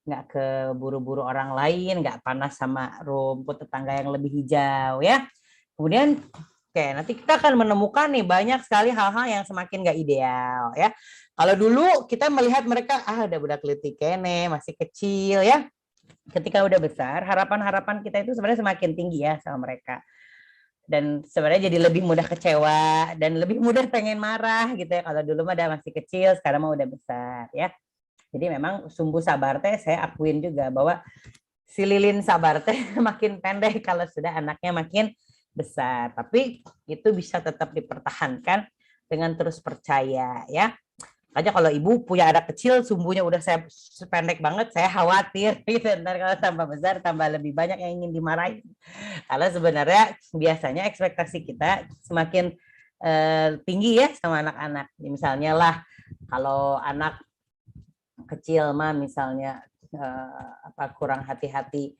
nggak keburu-buru orang lain, nggak panas sama rumput tetangga yang lebih hijau ya. Kemudian oke, nanti kita akan menemukan nih banyak sekali hal-hal yang semakin nggak ideal ya. Kalau dulu kita melihat mereka udah budak leutik kene, masih kecil ya. Ketika udah besar, harapan-harapan kita itu sebenarnya semakin tinggi ya sama mereka. Dan sebenarnya jadi lebih mudah kecewa dan lebih mudah pengen marah gitu ya. Kalau dulu mah masih kecil, sekarang mah udah besar ya. Jadi memang sumbu sabar teh saya akuin juga bahwa si lilin sabar teh makin pendek kalau sudah anaknya makin besar, tapi itu bisa tetap dipertahankan dengan terus percaya ya. Aja kalau ibu punya anak kecil sumbunya udah saya pendek banget, saya khawatir gitu. Ntar kalau tambah besar tambah lebih banyak yang ingin dimarahin. Karena sebenarnya biasanya ekspektasi kita semakin tinggi ya sama anak-anak. Misalnya lah kalau anak kecil mah misalnya kurang hati-hati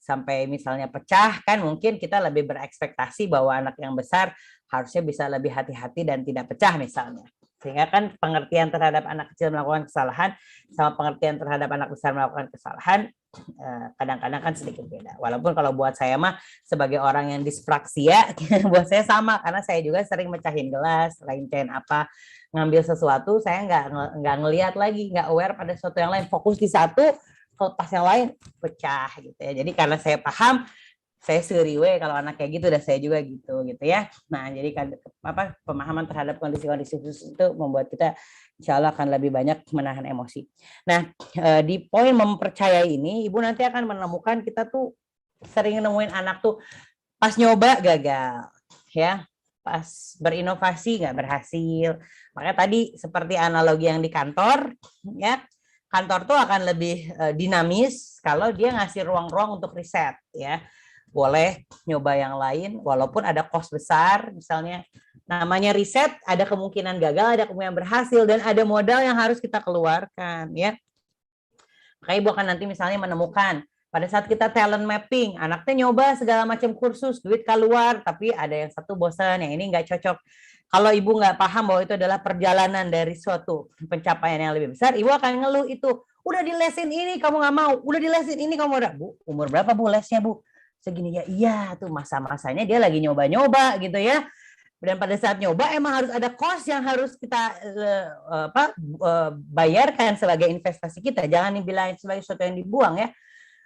sampai misalnya pecah kan, mungkin kita lebih berekspektasi bahwa anak yang besar harusnya bisa lebih hati-hati dan tidak pecah misalnya. Sehingga kan pengertian terhadap anak kecil melakukan kesalahan sama pengertian terhadap anak besar melakukan kesalahan kadang-kadang kan sedikit beda. Walaupun kalau buat saya mah sebagai orang yang dispraksia buat saya sama, karena saya juga sering mecahin gelas, lain-lain apa, ngambil sesuatu saya nggak ngelihat lagi, nggak aware pada sesuatu yang lain, fokus di satu, kalau pas yang lain pecah gitu ya. Jadi karena saya paham, saya seriwe kalau anak kayak gitu, dan saya juga gitu ya. Nah, jadi kan pemahaman terhadap kondisi-kondisi khusus itu membuat kita insya Allah akan lebih banyak menahan emosi. Nah, di poin mempercayai ini, ibu nanti akan menemukan kita tuh sering nemuin anak tuh pas nyoba gagal, ya, pas berinovasi nggak berhasil. Makanya tadi seperti analogi yang di kantor, ya, kantor tuh akan lebih dinamis kalau dia ngasih ruang-ruang untuk riset ya. Boleh nyoba yang lain walaupun ada cost besar, misalnya namanya riset, ada kemungkinan gagal, ada kemungkinan berhasil, dan ada modal yang harus kita keluarkan ya. Makanya ibu akan nanti misalnya menemukan pada saat kita talent mapping, anaknya nyoba segala macam kursus, duit keluar, tapi ada yang satu bosan, yang ini nggak cocok. Kalau ibu nggak paham bahwa itu adalah perjalanan dari suatu pencapaian yang lebih besar, ibu akan ngeluh itu. Udah di lesin ini kamu nggak mau, udah di lesin ini kamu udah. Bu, umur berapa bu lesnya bu? Segini ya. Iya tuh masa-masanya dia lagi nyoba-nyoba gitu ya. Dan pada saat nyoba emang harus ada cost yang harus kita bayarkan sebagai investasi kita. Jangan dibilang sebagai sesuatu yang dibuang ya.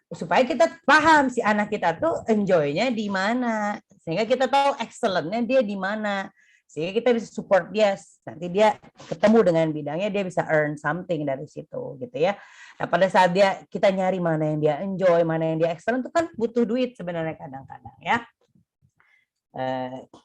Supaya kita paham si anak kita tuh enjoy-nya di mana, sehingga kita tahu excellent-nya dia di mana, sehingga kita bisa support dia, nanti dia ketemu dengan bidangnya, dia bisa earn something dari situ gitu ya. Nah, pada saat kita nyari mana yang dia enjoy, mana yang dia excellent, itu kan butuh duit sebenarnya kadang-kadang ya.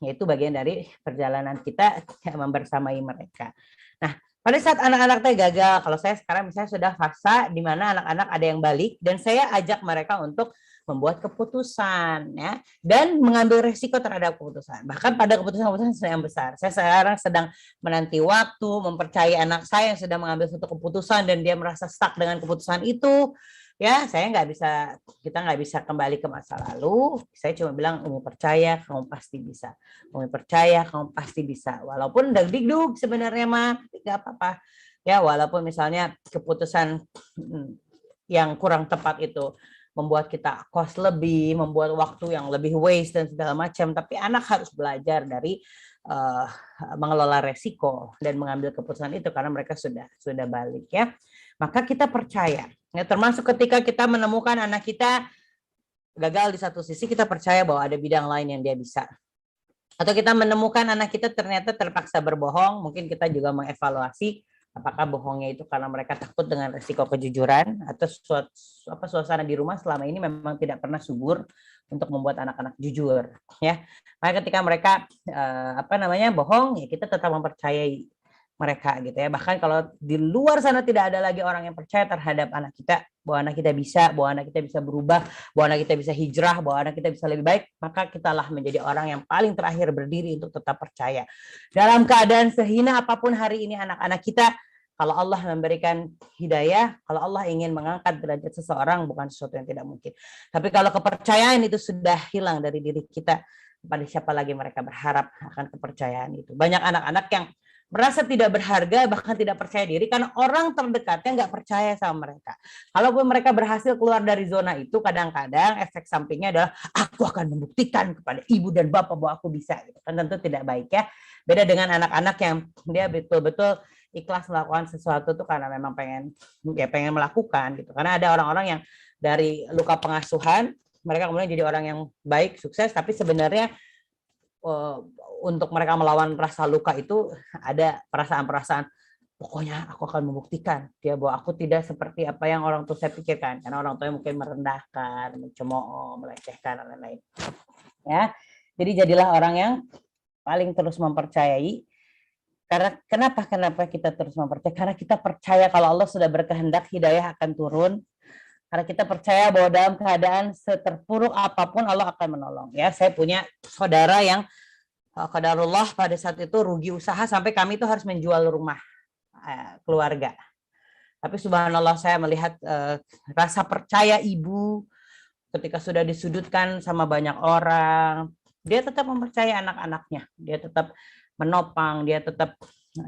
Itu bagian dari perjalanan kita membersamai mereka. Nah, pada saat anak-anak teh gagal, kalau saya sekarang misalnya sudah fase di mana anak-anak ada yang balik, dan saya ajak mereka untuk membuat keputusan ya, dan mengambil resiko terhadap keputusan. Bahkan pada keputusan-keputusan yang besar. Saya sekarang sedang menanti waktu, mempercayai anak saya yang sedang mengambil suatu keputusan dan dia merasa stuck dengan keputusan itu. Ya, kita nggak bisa kembali ke masa lalu. Saya cuma bilang, Umi percaya, kamu pasti bisa. Umi percaya, kamu pasti bisa. Walaupun deg-deg sebenarnya mah, nggak apa-apa. Ya, walaupun misalnya keputusan yang kurang tepat itu membuat kita cost lebih, membuat waktu yang lebih waste dan segala macam. Tapi anak harus belajar dari mengelola resiko dan mengambil keputusan itu karena mereka sudah balik ya. Maka kita percaya, ya, termasuk ketika kita menemukan anak kita gagal di satu sisi, kita percaya bahwa ada bidang lain yang dia bisa. Atau kita menemukan anak kita ternyata terpaksa berbohong, mungkin kita juga mengevaluasi apakah bohongnya itu karena mereka takut dengan risiko kejujuran, atau suasana di rumah selama ini memang tidak pernah subur untuk membuat anak-anak jujur. Ya, maka ketika mereka bohong, ya kita tetap mempercayai mereka gitu ya. Bahkan kalau di luar sana tidak ada lagi orang yang percaya terhadap anak kita, bahwa anak kita bisa, bahwa anak kita bisa berubah, bahwa anak kita bisa hijrah, bahwa anak kita bisa lebih baik, maka kitalah menjadi orang yang paling terakhir berdiri untuk tetap percaya. Dalam keadaan sehina apapun hari ini anak-anak kita, kalau Allah memberikan hidayah, kalau Allah ingin mengangkat derajat seseorang, bukan sesuatu yang tidak mungkin. Tapi kalau kepercayaan itu sudah hilang dari diri kita, pada siapa lagi mereka berharap akan kepercayaan itu. Banyak anak-anak yang merasa tidak berharga, bahkan tidak percaya diri, karena orang terdekatnya nggak percaya sama mereka. Kalaupun mereka berhasil keluar dari zona itu, kadang-kadang efek sampingnya adalah, aku akan membuktikan kepada ibu dan bapak bahwa aku bisa. Kan tentu tidak baik ya. Beda dengan anak-anak yang dia betul-betul ikhlas melakukan sesuatu tuh karena memang pengen melakukan gitu. Karena ada orang-orang yang dari luka pengasuhan mereka kemudian jadi orang yang baik, sukses, tapi sebenarnya untuk mereka melawan rasa luka itu ada perasaan-perasaan, pokoknya aku akan membuktikan dia bahwa aku tidak seperti apa yang orang tua saya pikirkan, karena orang tua mungkin merendahkan, mencemooh, melecehkan dan lain-lain. Ya, jadi jadilah orang yang paling terus mempercayai. Karena kenapa kita terus mempercayai? Karena kita percaya kalau Allah sudah berkehendak hidayah akan turun. Karena kita percaya bahwa dalam keadaan seterpuruk apapun Allah akan menolong. Ya, saya punya saudara yang qadarullah pada saat itu rugi usaha sampai kami itu harus menjual rumah keluarga. Tapi subhanallah saya melihat rasa percaya ibu ketika sudah disudutkan sama banyak orang, dia tetap mempercayai anak-anaknya, dia tetap menopang, dia tetap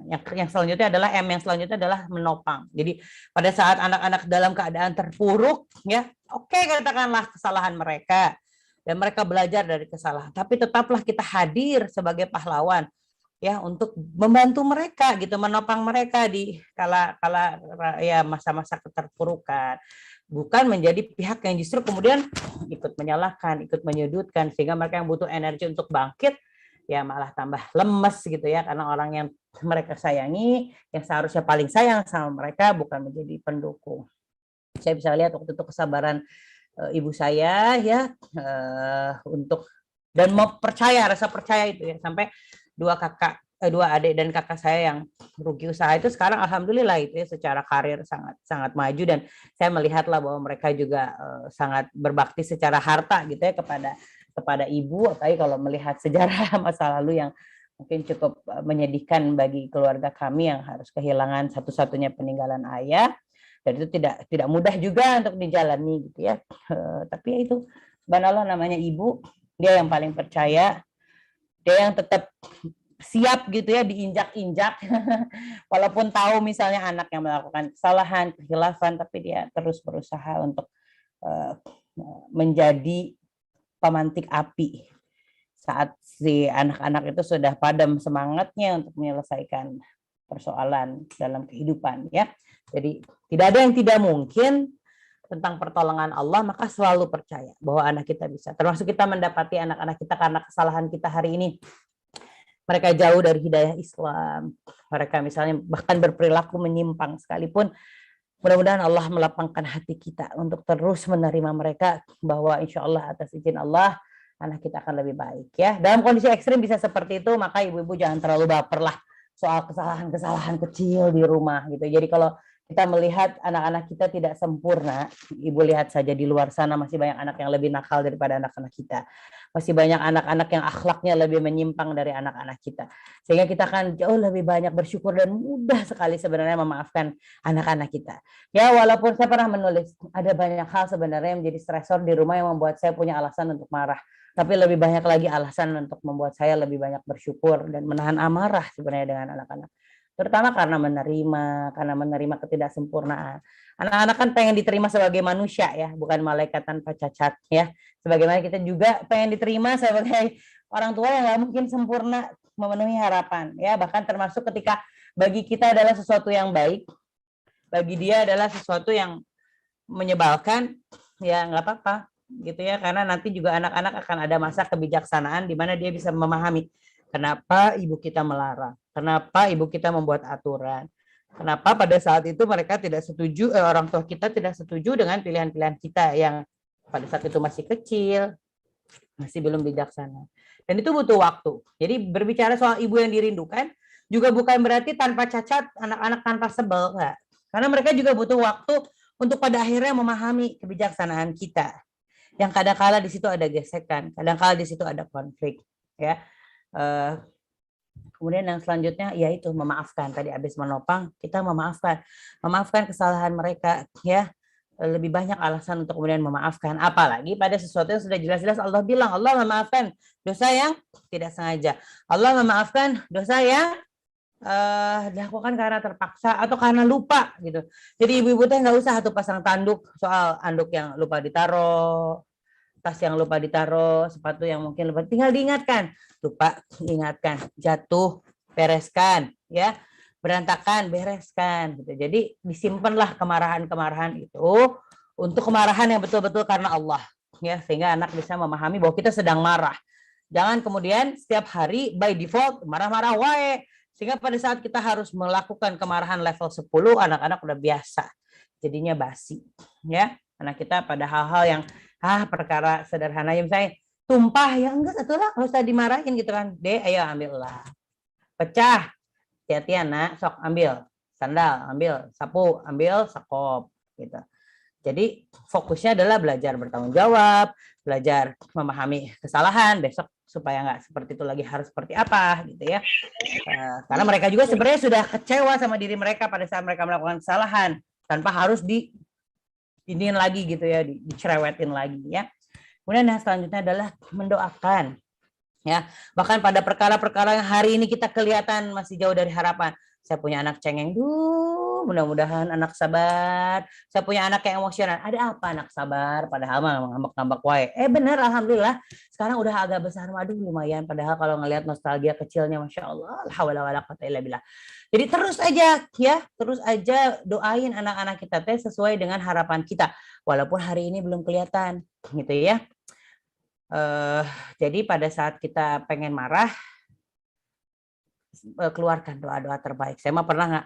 yang selanjutnya adalah yang selanjutnya adalah menopang. Jadi pada saat anak-anak dalam keadaan terpuruk, ya oke, katakanlah kesalahan mereka dan mereka belajar dari kesalahan, tapi tetaplah kita hadir sebagai pahlawan ya untuk membantu mereka gitu, menopang mereka di kala ya masa-masa keterpurukan. Bukan menjadi pihak yang justru kemudian ikut menyalahkan, ikut menyudutkan, sehingga mereka yang butuh energi untuk bangkit ya malah tambah lemes gitu ya, karena orang yang mereka sayangi, yang seharusnya paling sayang sama mereka, bukan menjadi pendukung. Saya bisa lihat waktu itu kesabaran ibu saya ya untuk dan mau percaya, rasa percaya itu ya, sampai dua adik dan kakak saya yang rugi usaha itu sekarang alhamdulillah itu ya secara karir sangat maju, dan saya melihatlah bahwa mereka juga sangat berbakti secara harta gitu ya kepada ibu, apalagi kalau melihat sejarah masa lalu yang mungkin cukup menyedihkan bagi keluarga kami yang harus kehilangan satu-satunya peninggalan ayah, dan itu tidak mudah juga untuk dijalani gitu ya. Tapi ya itu subhanallah, namanya ibu, dia yang paling percaya, dia yang tetap siap gitu ya diinjak-injak walaupun tahu misalnya anak yang melakukan kesalahan, kehilafan, tapi dia terus berusaha untuk menjadi pemantik api saat si anak-anak itu sudah padam semangatnya untuk menyelesaikan persoalan dalam kehidupan ya. Jadi tidak ada yang tidak mungkin tentang pertolongan Allah, maka selalu percaya bahwa anak kita bisa. Termasuk kita mendapati anak-anak kita karena kesalahan kita hari ini, mereka jauh dari hidayah Islam, mereka misalnya bahkan berperilaku menyimpang sekalipun, mudah-mudahan Allah melapangkan hati kita untuk terus menerima mereka, bahwa insya Allah atas izin Allah anak kita akan lebih baik ya. Dalam kondisi ekstrim bisa seperti itu, maka ibu-ibu jangan terlalu baper lah soal kesalahan-kesalahan kecil di rumah gitu. Jadi kalau kita melihat anak-anak kita tidak sempurna, ibu lihat saja di luar sana masih banyak anak yang lebih nakal daripada anak-anak kita. Masih banyak anak-anak yang akhlaknya lebih menyimpang dari anak-anak kita. Sehingga kita akan jauh lebih banyak bersyukur dan mudah sekali sebenarnya memaafkan anak-anak kita. Ya, walaupun saya pernah menulis, ada banyak hal sebenarnya yang menjadi stresor di rumah yang membuat saya punya alasan untuk marah. Tapi lebih banyak lagi alasan untuk membuat saya lebih banyak bersyukur dan menahan amarah sebenarnya dengan anak-anak. Terutama karena menerima ketidaksempurnaan. Anak-anak kan pengen diterima sebagai manusia ya, bukan malaikat tanpa cacat ya. Sebagaimana kita juga pengen diterima sebagai orang tua yang nggak mungkin sempurna memenuhi harapan ya. Bahkan termasuk ketika bagi kita adalah sesuatu yang baik, bagi dia adalah sesuatu yang menyebalkan, ya nggak apa-apa gitu ya, karena nanti juga anak-anak akan ada masa kebijaksanaan di mana dia bisa memahami kenapa ibu kita melarang, kenapa ibu kita membuat aturan, kenapa pada saat itu mereka tidak setuju, orang tua kita tidak setuju dengan pilihan-pilihan kita yang pada saat itu masih kecil, masih belum bijaksana. Dan itu butuh waktu. Jadi berbicara soal ibu yang dirindukan juga bukan berarti tanpa cacat, anak-anak tanpa sebel, enggak. Karena mereka juga butuh waktu untuk pada akhirnya memahami kebijaksanaan kita. Yang kadang-kala di situ ada gesekan, kadang-kala di situ ada konflik, ya. Kemudian yang selanjutnya yaitu memaafkan. Tadi habis menopang, kita memaafkan kesalahan mereka, ya. Lebih banyak alasan untuk kemudian memaafkan. Apalagi pada sesuatu yang sudah jelas-jelas Allah bilang, Allah memaafkan dosa yang tidak sengaja. Allah memaafkan dosa yang dilakukan karena terpaksa atau karena lupa gitu. Jadi ibu-ibu teh nggak usah tuh pasang tanduk soal anduk yang lupa ditaruh, tas yang lupa ditaruh, sepatu yang mungkin lupa, tinggal diingatkan, lupa ingatkan, jatuh bereskan, ya, berantakan bereskan gitu. Jadi disimpanlah kemarahan-kemarahan itu untuk kemarahan yang betul-betul karena Allah, ya, sehingga anak bisa memahami bahwa kita sedang marah. Jangan kemudian setiap hari by default marah-marah wae, sehingga pada saat kita harus melakukan kemarahan level 10, anak-anak udah biasa, jadinya basi, ya. Karena kita pada hal-hal yang perkara sederhana, yang misalnya tumpah, ya enggak, satu lah, nggak usah dimarahin gitu kan. Ayo ambillah. Pecah, hati-hati anak, sok ambil sandal, ambil sapu, ambil sekop gitu. Jadi fokusnya adalah belajar bertanggung jawab, belajar memahami kesalahan besok supaya nggak seperti itu lagi, harus seperti apa gitu ya. Karena mereka juga sebenarnya sudah kecewa sama diri mereka pada saat mereka melakukan kesalahan tanpa harus diinin lagi gitu ya, dicerewetin lagi ya. Kemudian yang selanjutnya adalah mendoakan. Ya, bahkan pada perkara-perkara yang hari ini kita kelihatan masih jauh dari harapan. Saya punya anak cengeng, mudah-mudahan anak sabar. Saya punya anak yang emosional, ada apa anak sabar? Padahal mah ngambek-ngambek wae. Bener, alhamdulillah. Sekarang udah agak besar, waduh lumayan. Padahal kalau ngelihat nostalgia kecilnya, masya Allah, la haula wala quwata illa billah. Jadi terus aja ya, terus aja doain anak-anak kita teh sesuai dengan harapan kita. Walaupun hari ini belum kelihatan, gitu ya. Jadi pada saat kita pengen marah, keluarkan doa-doa terbaik. Saya mah pernah nggak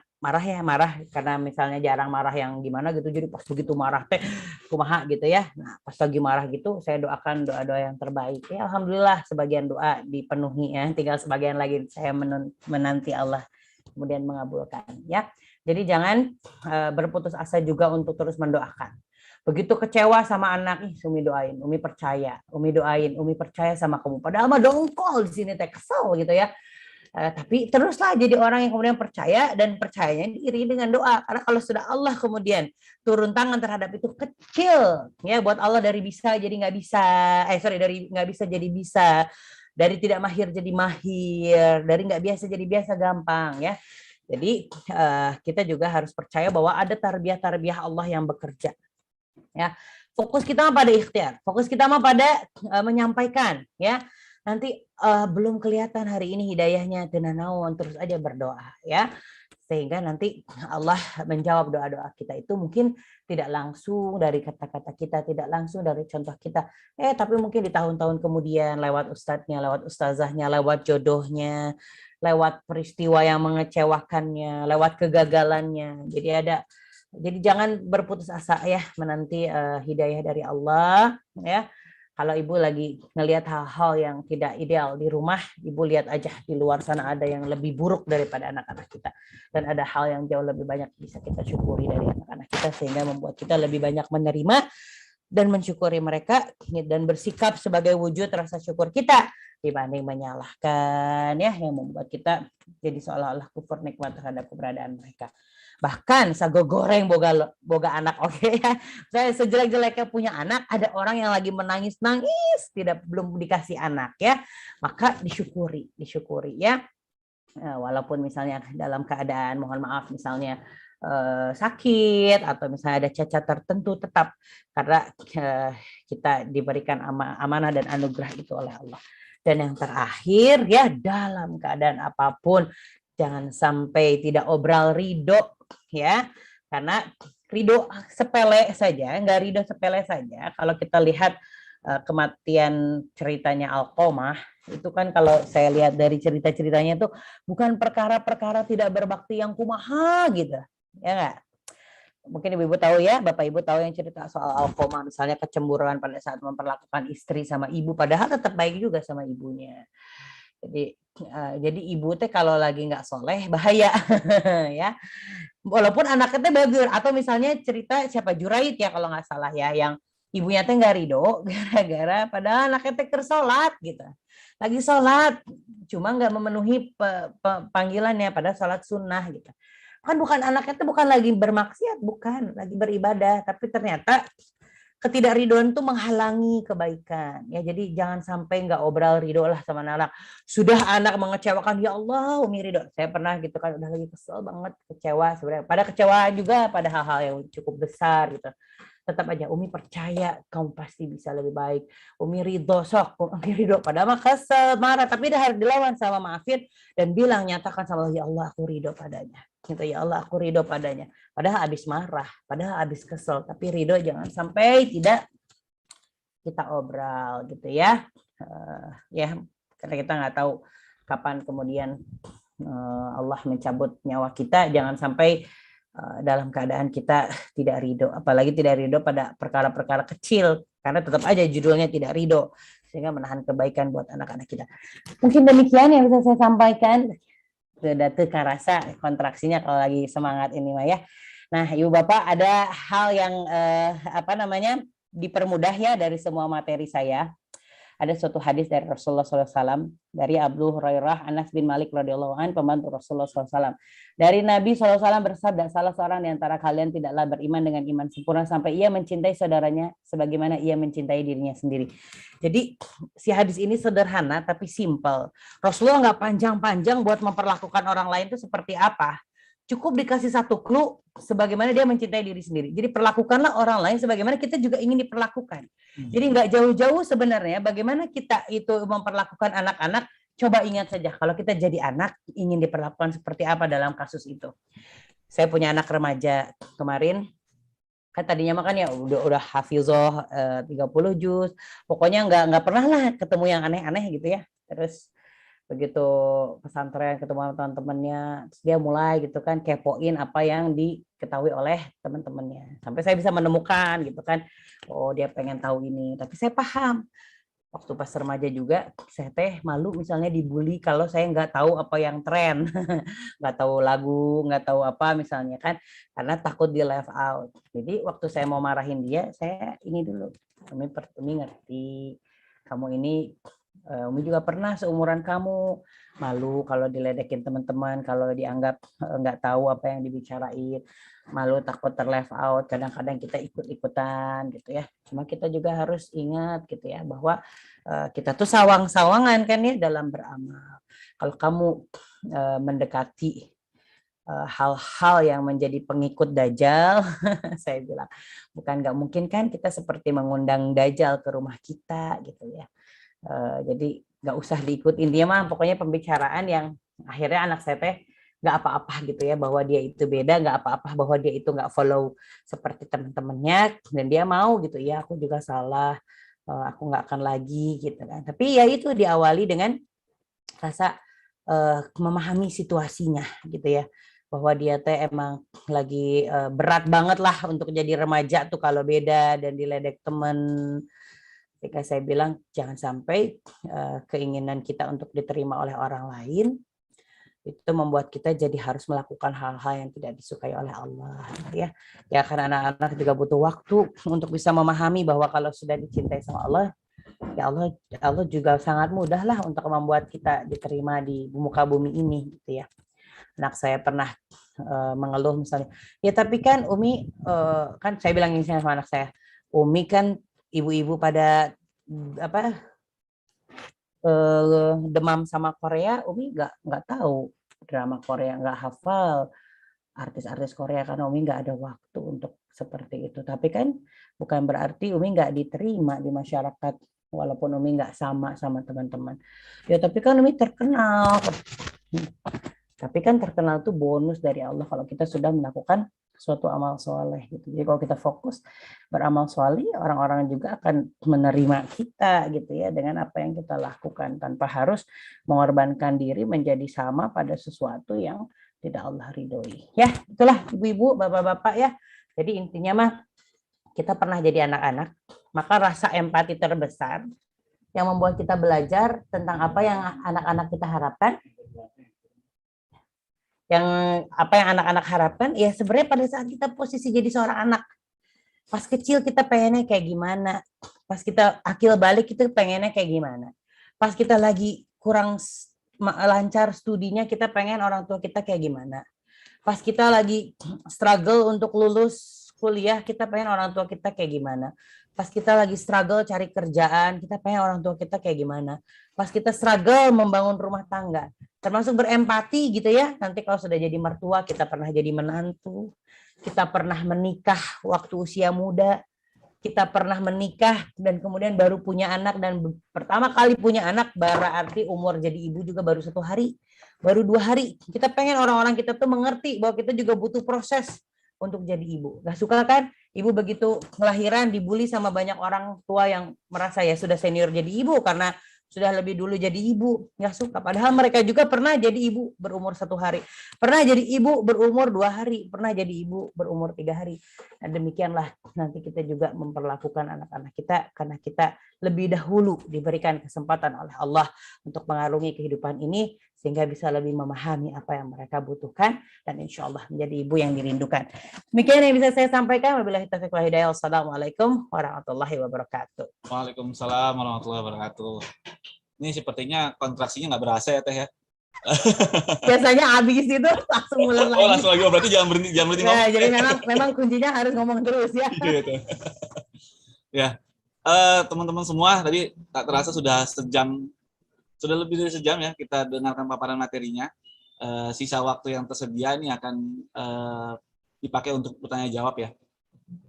marah karena misalnya jarang marah yang gimana gitu, jadi pas begitu marah teh kumaha gitu ya. Nah pas lagi marah gitu saya doakan doa-doa yang terbaik ya, alhamdulillah sebagian doa dipenuhi ya, tinggal sebagian lagi saya menanti Allah kemudian mengabulkan ya. Jadi jangan berputus asa juga untuk terus mendoakan. Begitu kecewa sama anak, Umi doain, Umi percaya, Umi doain, Umi percaya sama kamu. Padahal mah dongkol di sini teh, kesel gitu ya. Tapi teruslah jadi orang yang kemudian percaya, dan percayanya diiringi dengan doa. Karena kalau sudah Allah kemudian turun tangan terhadap itu, kecil ya buat Allah, dari bisa jadi nggak bisa, dari nggak bisa jadi bisa, dari tidak mahir jadi mahir, dari nggak biasa jadi biasa gampang ya. Jadi kita juga harus percaya bahwa ada tarbiyah-tarbiyah Allah yang bekerja. Ya, fokus kita mah pada ikhtiar, fokus kita mah pada menyampaikan ya. Nanti belum kelihatan hari ini hidayahnya, tenanawan, terus aja berdoa ya, sehingga nanti Allah menjawab doa-doa kita itu, mungkin tidak langsung dari kata-kata kita, tidak langsung dari contoh kita, tapi mungkin di tahun-tahun kemudian lewat ustadznya, lewat ustazahnya, lewat jodohnya, lewat peristiwa yang mengecewakannya, lewat kegagalannya. Jadi jangan berputus asa ya menanti hidayah dari Allah ya. Kalau ibu lagi ngelihat hal-hal yang tidak ideal di rumah, ibu lihat aja di luar sana ada yang lebih buruk daripada anak-anak kita, dan ada hal yang jauh lebih banyak bisa kita syukuri dari anak-anak kita, sehingga membuat kita lebih banyak menerima dan mensyukuri mereka dan bersikap sebagai wujud rasa syukur kita dibanding menyalahkan ya, yang membuat kita jadi seolah-olah kufur nikmat terhadap keberadaan mereka. Bahkan sago goreng boga anak, oke ya. Saya sejelek-jeleknya punya anak, ada orang yang lagi menangis-nangis belum dikasih anak ya, maka disyukuri ya. Walaupun misalnya dalam keadaan mohon maaf misalnya sakit atau misalnya ada cacat tertentu, tetap karena kita diberikan amanah dan anugerah itu oleh Allah. Dan yang terakhir ya, dalam keadaan apapun jangan sampai tidak obral ridho ya, karena ridho sepele saja, nggak ridho sepele saja. Kalau kita lihat kematian ceritanya Alqomah itu kan, kalau saya lihat dari cerita-ceritanya itu bukan perkara-perkara tidak berbakti yang kumaha gitu ya nggak. Mungkin ibu-ibu tahu ya, bapak ibu tahu yang cerita soal Alqomah, misalnya kecemburuan pada saat memperlakukan istri sama ibu, padahal tetap baik juga sama ibunya. Jadi ibu teh kalau lagi nggak soleh bahaya ya. Walaupun anaknya teh bager, atau misalnya cerita siapa Juraid ya kalau nggak salah ya, yang ibunya teh nggak ridho gara-gara padahal anaknya teh kersolat gitu, lagi sholat cuma nggak memenuhi panggilannya pada sholat sunnah gitu. Kan bukan anaknya teh bukan lagi bermaksiat, bukan lagi beribadah, tapi ternyata ketidakridhoan itu menghalangi kebaikan ya. Jadi jangan sampai nggak obral ridho lah sama anak. Sudah anak mengecewakan, ya Allah Umi ridho. Saya pernah gitu kan, udah lagi kesel banget, kecewa sebenarnya, pada kecewa juga pada hal-hal yang cukup besar gitu, tetap aja Umi percaya kamu pasti bisa lebih baik, Umi ridho, sok Umi ridho, padahal mah kesel marah, tapi dia harus dilawan sama maafin dan bilang, nyatakan sama Allah, ya Allah aku ridho padanya gitu, ya Allah aku ridho padanya, padahal habis marah, padahal habis kesel, tapi ridho jangan sampai tidak kita obral gitu ya. Ya karena kita nggak tahu kapan kemudian Allah mencabut nyawa kita, jangan sampai dalam keadaan kita tidak ridho, apalagi tidak ridho pada perkara-perkara kecil, karena tetap aja judulnya tidak ridho, sehingga menahan kebaikan buat anak-anak kita. Mungkin demikian yang bisa saya sampaikan. Sudah tuh rasa kontraksinya kalau lagi semangat ini mah ya. Nah, Ibu Bapak, ada hal yang dipermudah ya dari semua materi saya. Ada suatu hadis dari Rasulullah SAW, dari Abu Hurairah, Anas bin Malik radhiyallahu anhu, pembantu Rasulullah SAW. Dari Nabi SAW bersabda, salah seorang di antara kalian tidaklah beriman dengan iman sempurna sampai ia mencintai saudaranya sebagaimana ia mencintai dirinya sendiri. Jadi si hadis ini sederhana tapi simpel. Rasulullah nggak panjang-panjang buat memperlakukan orang lain itu seperti apa. Cukup dikasih satu clue sebagaimana dia mencintai diri sendiri. Jadi perlakukanlah orang lain sebagaimana kita juga ingin diperlakukan. Jadi nggak jauh-jauh sebenarnya bagaimana kita itu memperlakukan anak-anak. Coba ingat saja kalau kita jadi anak ingin diperlakukan seperti apa dalam kasus itu. Saya punya anak remaja kemarin, kan tadinya makan ya udah hafizah 30 juz, pokoknya nggak pernah lah ketemu yang aneh-aneh gitu ya. Terus begitu pesantren ketemu sama teman-temannya, dia mulai gitu kan kepoin apa yang diketahui oleh teman-temannya, sampai saya bisa menemukan gitu kan, oh dia pengen tahu ini. Tapi saya paham waktu pas remaja juga saya teh malu misalnya dibully kalau saya nggak tahu apa yang tren, nggak tahu lagu, nggak tahu apa misalnya kan, karena takut di left out. Jadi waktu saya mau marahin dia, saya ini dulu, Umi ngerti kamu ini, Umi juga pernah seumuran kamu, malu kalau diledekin teman-teman, kalau dianggap nggak tahu apa yang dibicarain, malu takut terleft out, kadang-kadang kita ikut-ikutan gitu ya. Cuma kita juga harus ingat gitu ya, bahwa kita tuh sawang-sawangan kan ya dalam beramal. Kalau kamu mendekati hal-hal yang menjadi pengikut Dajjal, saya bilang, bukan nggak mungkin kan kita seperti mengundang Dajjal ke rumah kita gitu ya. Jadi nggak usah diikut, intinya mah pokoknya pembicaraan yang akhirnya anak saya teh nggak apa-apa gitu ya, bahwa dia itu beda, nggak apa-apa bahwa dia itu nggak follow seperti teman-temannya, dan dia mau gitu ya, aku juga salah, aku nggak akan lagi gitu kan. Tapi ya itu diawali dengan rasa memahami situasinya gitu ya, bahwa dia teh emang lagi berat banget lah untuk jadi remaja tuh kalau beda dan diledek temen. Ketika saya bilang jangan sampai keinginan kita untuk diterima oleh orang lain itu membuat kita jadi harus melakukan hal-hal yang tidak disukai oleh Allah ya. Ya karena anak-anak juga butuh waktu untuk bisa memahami bahwa kalau sudah dicintai sama Allah, ya Allah juga sangat mudah lah untuk membuat kita diterima di muka bumi ini gitu ya. Anak saya pernah mengeluh misalnya, ya tapi kan Umi, kan saya bilang ini sama anak saya, Umi kan ibu-ibu pada demam sama Korea, Umi nggak tahu drama Korea, nggak hafal artis-artis Korea karena Umi nggak ada waktu untuk seperti itu. Tapi kan bukan berarti Umi nggak diterima di masyarakat walaupun Umi nggak sama teman-teman. Ya tapi kan Umi terkenal. Tapi kan terkenal itu bonus dari Allah kalau kita sudah melakukan suatu amal soleh gitu. Jadi kalau kita fokus beramal soleh, orang-orang juga akan menerima kita gitu ya dengan apa yang kita lakukan tanpa harus mengorbankan diri menjadi sama pada sesuatu yang tidak Allah ridhoi. Ya, itulah ibu-ibu, bapak-bapak ya. Jadi intinya mah kita pernah jadi anak-anak, maka rasa empati terbesar yang membuat kita belajar tentang apa yang anak-anak kita harapkan. Yang apa yang anak-anak harapkan, ya sebenarnya pada saat kita posisi jadi seorang anak, pas kecil kita pengennya kayak gimana, pas kita akil balik kita pengennya kayak gimana, pas kita lagi kurang lancar studinya kita pengen orang tua kita kayak gimana, pas kita lagi struggle untuk lulus kuliah kita pengen orang tua kita kayak gimana, pas kita lagi struggle cari kerjaan kita pengen orang tua kita kayak gimana, pas kita struggle membangun rumah tangga, termasuk berempati gitu ya, nanti kalau sudah jadi mertua kita pernah jadi menantu, kita pernah menikah waktu usia muda, kita pernah menikah dan kemudian baru punya anak, dan pertama kali punya anak berarti umur jadi ibu juga baru 1 hari, baru 2 hari. Kita pengen orang-orang kita tuh mengerti bahwa kita juga butuh proses untuk jadi ibu. Gak suka kan ibu begitu kelahiran dibully sama banyak orang tua yang merasa ya sudah senior jadi ibu karena sudah lebih dulu jadi ibu, nggak suka. Padahal mereka juga pernah jadi ibu berumur 1 hari, pernah jadi ibu berumur 2 hari, pernah jadi ibu berumur 3 hari. Nah, demikianlah nanti kita juga memperlakukan anak-anak kita karena kita lebih dahulu diberikan kesempatan oleh Allah untuk mengarungi kehidupan ini sehingga bisa lebih memahami apa yang mereka butuhkan dan insya Allah menjadi ibu yang dirindukan. Demikian yang bisa saya sampaikan. Wabillahi taufiq wal hidayah. Wassalamualaikum warahmatullahi wabarakatuh. Waalaikumsalam warahmatullahi wabarakatuh. Ini sepertinya kontraksinya nggak berasa ya Teh ya. Biasanya habis itu langsung mulai lagi. Oh langsung lagi, berarti jangan berhenti ngomong. Ya, jadi memang kuncinya harus ngomong terus ya. Gitu. Ya, teman-teman semua tadi tak terasa sudah lebih dari sejam ya kita dengarkan paparan materinya. Sisa waktu yang tersedia ini akan dipakai untuk bertanya jawab ya.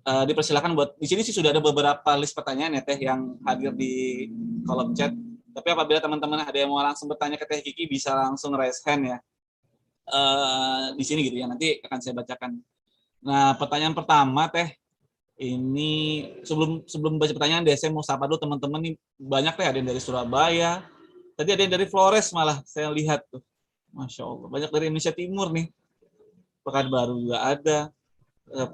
Dipersilakan buat di sini sih sudah ada beberapa list pertanyaan ya Teh yang hadir di kolom chat. Tapi apabila teman-teman ada yang mau langsung bertanya ke Teh Kiki bisa langsung raise hand ya. Di sini gitu ya, nanti akan saya bacakan. Nah, pertanyaan pertama Teh, ini sebelum baca pertanyaan deh, saya mau sapa dulu teman-teman nih, banyak Teh, ada yang dari Surabaya, tadi ada yang dari Flores malah saya lihat tuh, Masya Allah, banyak dari Indonesia Timur nih, Pekanbaru juga ada,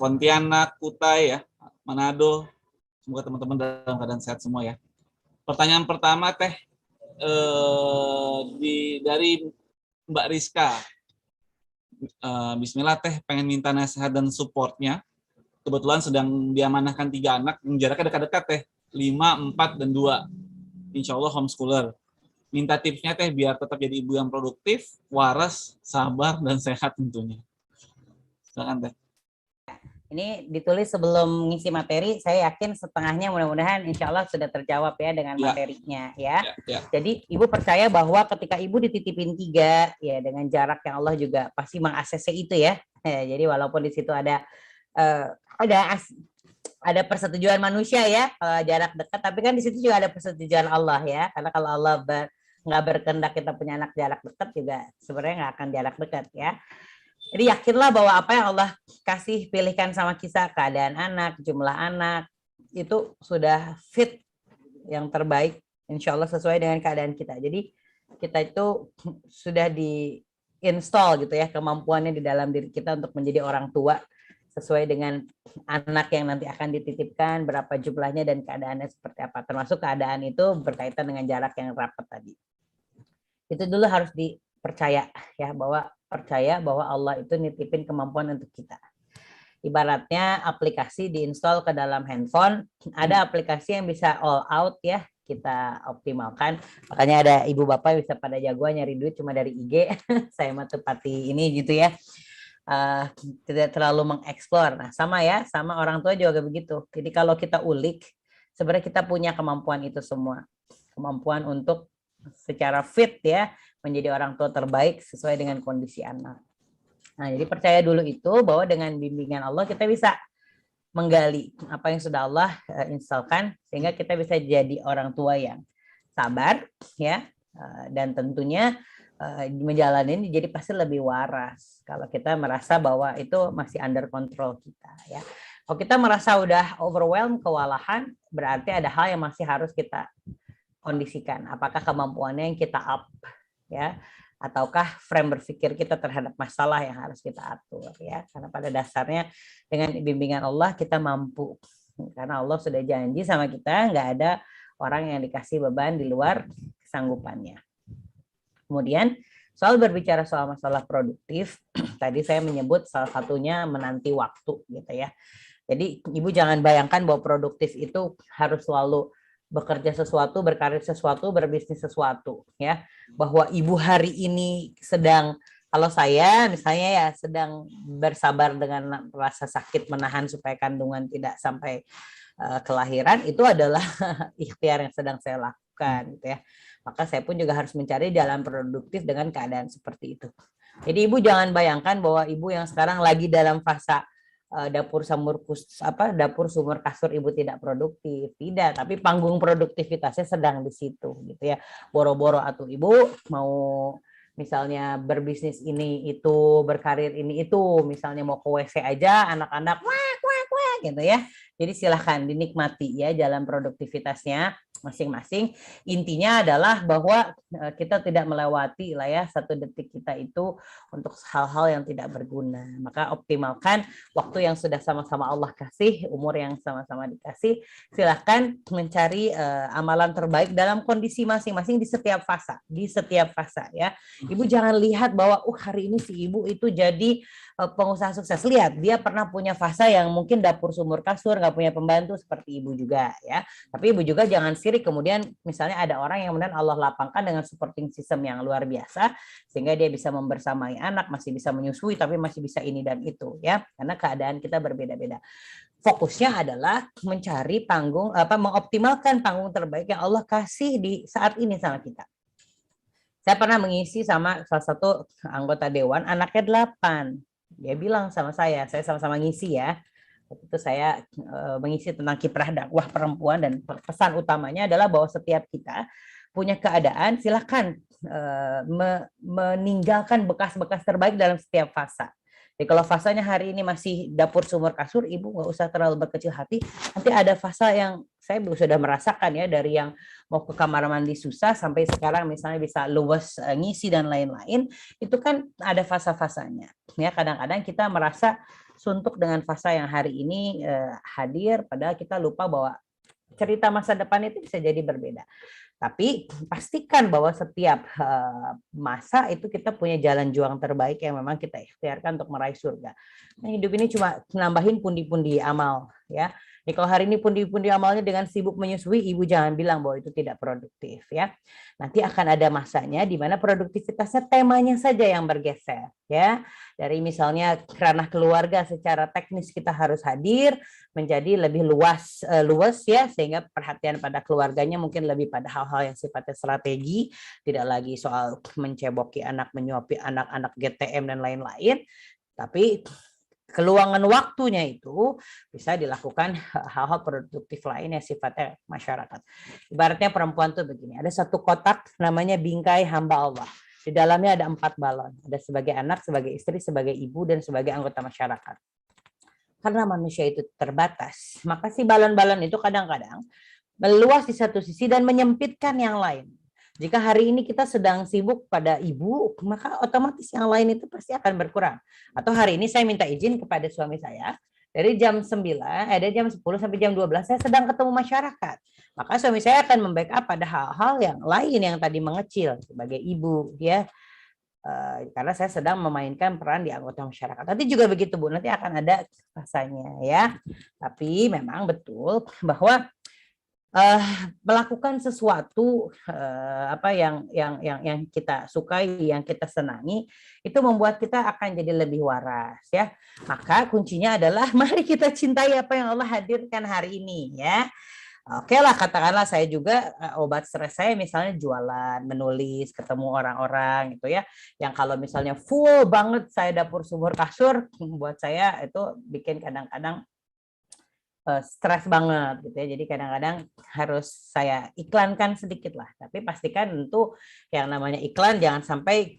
Pontianak, Kutai ya, Manado, semoga teman-teman dalam keadaan sehat semua ya. Pertanyaan pertama Teh, dari Mbak Rizka. Bismillah Teh, pengen minta nasihat dan supportnya. Kebetulan sedang diamanahkan 3 anak yang jaraknya dekat-dekat Teh, 5, 4, dan 2. Insya Allah homeschooler. Minta tipsnya Teh biar tetap jadi ibu yang produktif, waras, sabar, dan sehat tentunya. Silakan Teh. Ini ditulis sebelum ngisi materi, saya yakin setengahnya mudah-mudahan insya Allah sudah terjawab ya dengan materinya ya. Jadi ibu percaya bahwa ketika ibu dititipin 3 ya dengan jarak yang Allah juga pasti meng-ACC itu ya. Jadi walaupun di situ ada persetujuan manusia ya jarak dekat, tapi kan di situ juga ada persetujuan Allah ya. Karena kalau Allah nggak berkehendak kita punya anak jarak dekat juga sebenarnya nggak akan jarak dekat ya. Jadi yakinlah bahwa apa yang Allah kasih pilihkan sama kita, keadaan anak, jumlah anak, itu sudah fit yang terbaik, insya Allah sesuai dengan keadaan kita. Jadi kita itu sudah di-install gitu ya, kemampuannya di dalam diri kita untuk menjadi orang tua, sesuai dengan anak yang nanti akan dititipkan, berapa jumlahnya dan keadaannya seperti apa. Termasuk keadaan itu berkaitan dengan jarak yang rapat tadi. Itu dulu harus dipercaya ya, percaya bahwa Allah itu nitipin kemampuan untuk kita. Ibaratnya aplikasi diinstal ke dalam handphone, ada aplikasi yang bisa all out ya, kita optimalkan. Makanya ada ibu bapak bisa pada jagoan nyari duit cuma dari IG. Saya mah tepati ini gitu ya. Tidak terlalu mengeksplor. Nah, sama ya, sama orang tua juga begitu. Jadi kalau kita ulik, sebenarnya kita punya kemampuan itu semua. Kemampuan untuk secara fit ya, menjadi orang tua terbaik sesuai dengan kondisi anak. Nah, jadi percaya dulu itu bahwa dengan bimbingan Allah kita bisa menggali apa yang sudah Allah instalkan sehingga kita bisa jadi orang tua yang sabar ya, dan tentunya menjalani ini jadi pasti lebih waras kalau kita merasa bahwa itu masih under control kita ya. Kalau kita merasa udah overwhelmed, kewalahan, berarti ada hal yang masih harus kita kondisikan. Apakah kemampuannya yang kita up ya, ataukah frame berpikir kita terhadap masalah yang harus kita atur ya. Karena pada dasarnya dengan bimbingan Allah kita mampu, karena Allah sudah janji sama kita nggak ada orang yang dikasih beban di luar kesanggupannya. Kemudian soal berbicara soal masalah produktif, tadi saya menyebut salah satunya menanti waktu gitu ya. Jadi ibu jangan bayangkan bahwa produktif itu harus selalu bekerja sesuatu, berkarir sesuatu, berbisnis sesuatu ya. Bahwa ibu hari ini sedang, kalau saya misalnya ya sedang bersabar dengan rasa sakit menahan supaya kandungan tidak sampai kelahiran, itu adalah ikhtiar yang sedang saya lakukan gitu ya. Maka saya pun juga harus mencari jalan produktif dengan keadaan seperti itu. Jadi ibu jangan bayangkan bahwa ibu yang sekarang lagi dalam fase dapur sumur kasur ibu tidak produktif, tidak, tapi panggung produktivitasnya sedang di situ gitu ya. Boro-boro atau ibu mau misalnya berbisnis ini itu, berkarir ini itu, misalnya mau ke WC aja anak-anak wah gitu ya. Jadi silahkan dinikmati ya jalan produktivitasnya masing-masing. Intinya adalah bahwa kita tidak melewati lah ya 1 detik kita itu untuk hal-hal yang tidak berguna. Maka optimalkan waktu yang sudah sama-sama Allah kasih, umur yang sama-sama dikasih. Silahkan mencari amalan terbaik dalam kondisi masing-masing di setiap fase ya. Ibu jangan lihat bahwa hari ini si ibu itu jadi pengusaha sukses. Lihat, dia pernah punya fase yang mungkin dapur sumur kasur, nggak punya pembantu seperti ibu juga ya. Tapi ibu juga jangan sirik kemudian misalnya ada orang yang kemudian Allah lapangkan dengan supporting system yang luar biasa sehingga dia bisa membersamai anak, masih bisa menyusui tapi masih bisa ini dan itu ya. Karena keadaan kita berbeda-beda. Fokusnya adalah mencari mengoptimalkan panggung terbaik yang Allah kasih di saat ini sama kita. Saya pernah mengisi sama salah satu anggota dewan, anaknya 8. Dia bilang sama saya sama-sama ngisi ya. Waktu itu saya mengisi tentang kiprah dakwah perempuan dan pesan utamanya adalah bahwa setiap kita punya keadaan, silakan meninggalkan bekas-bekas terbaik dalam setiap fase. Jadi kalau fasanya hari ini masih dapur sumur kasur, ibu nggak usah terlalu berkecil hati. Nanti ada fase yang saya sudah merasakan ya, dari yang mau ke kamar mandi susah sampai sekarang misalnya bisa luwes ngisi dan lain-lain. Itu kan ada fase-fasenya. Ya kadang-kadang kita merasa suntuk dengan fase yang hari ini hadir, padahal kita lupa bahwa cerita masa depan itu bisa jadi berbeda. Tapi pastikan bahwa setiap masa itu kita punya jalan juang terbaik yang memang kita ikhtiarkan untuk meraih surga. Nah, hidup ini cuma nambahin pundi-pundi amal ya. Jadi kalau hari ini pundi-pundi amalnya dengan sibuk menyusui, ibu jangan bilang bahwa itu tidak produktif ya. Nanti akan ada masanya di mana produktivitasnya temanya saja yang bergeser ya. Dari misalnya ranah keluarga secara teknis kita harus hadir menjadi lebih luas ya, sehingga perhatian pada keluarganya mungkin lebih pada hal-hal yang sifatnya strategi, tidak lagi soal menceboki anak, menyuapi anak-anak GTM dan lain-lain, tapi keluangan waktunya itu bisa dilakukan hal-hal produktif lain yang sifatnya masyarakat. Ibaratnya perempuan tuh begini, ada satu kotak namanya bingkai hamba Allah. Di dalamnya ada 4 balon, ada sebagai anak, sebagai istri, sebagai ibu, dan sebagai anggota masyarakat. Karena manusia itu terbatas, maka si balon-balon itu kadang-kadang meluas di satu sisi dan menyempitkan yang lain. Jika hari ini kita sedang sibuk pada ibu, maka otomatis yang lain itu pasti akan berkurang. Atau hari ini saya minta izin kepada suami saya, dari jam 9, dari jam 10 sampai jam 12 saya sedang ketemu masyarakat. Maka suami saya akan membackup pada hal-hal yang lain yang tadi mengecil sebagai ibu ya. Karena saya sedang memainkan peran di anggota masyarakat. Nanti juga begitu Bu, nanti akan ada rasanya ya. Tapi memang betul bahwa melakukan sesuatu yang kita sukai, yang kita senangi, itu membuat kita akan jadi lebih waras ya. Maka kuncinya adalah mari kita cintai apa yang Allah hadirkan hari ini ya. Oke lah, katakanlah saya juga obat stres saya misalnya jualan, menulis, ketemu orang-orang gitu ya. Yang kalau misalnya full banget saya dapur sumur kasur, buat saya itu bikin kadang-kadang stres banget gitu ya. Jadi kadang-kadang harus saya iklankan sedikit lah. Tapi pastikan tentu yang namanya iklan jangan sampai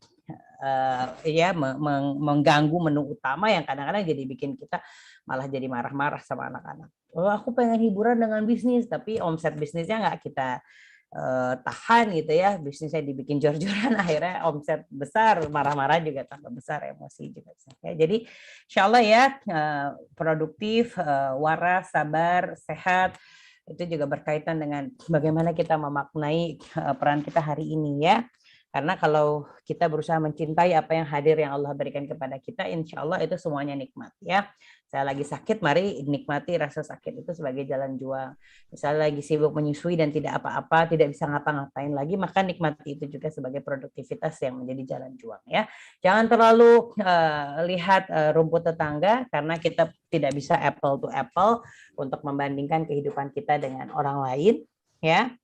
mengganggu menu utama yang kadang-kadang jadi bikin kita malah jadi marah-marah sama anak-anak. Oh, aku pengen hiburan dengan bisnis, tapi omset bisnisnya nggak kita tahan gitu ya, bisnisnya dibikin jor-joran, akhirnya omset besar, marah-marah juga tambah besar, emosi juga. Ya, jadi insya Allah ya produktif, waras, sabar, sehat, Itu juga berkaitan dengan bagaimana kita memaknai peran kita hari ini ya. Karena kalau kita berusaha mencintai apa yang hadir yang Allah berikan kepada kita, insya Allah itu semuanya nikmat ya. Saya lagi sakit, mari nikmati rasa sakit itu sebagai jalan juang. Misalnya lagi sibuk menyusui dan tidak apa-apa, tidak bisa ngapa-ngapain lagi, maka nikmati itu juga sebagai produktivitas yang menjadi jalan juang ya. Jangan terlalu lihat rumput tetangga, karena kita tidak bisa apple to apple untuk membandingkan kehidupan kita dengan orang lain ya.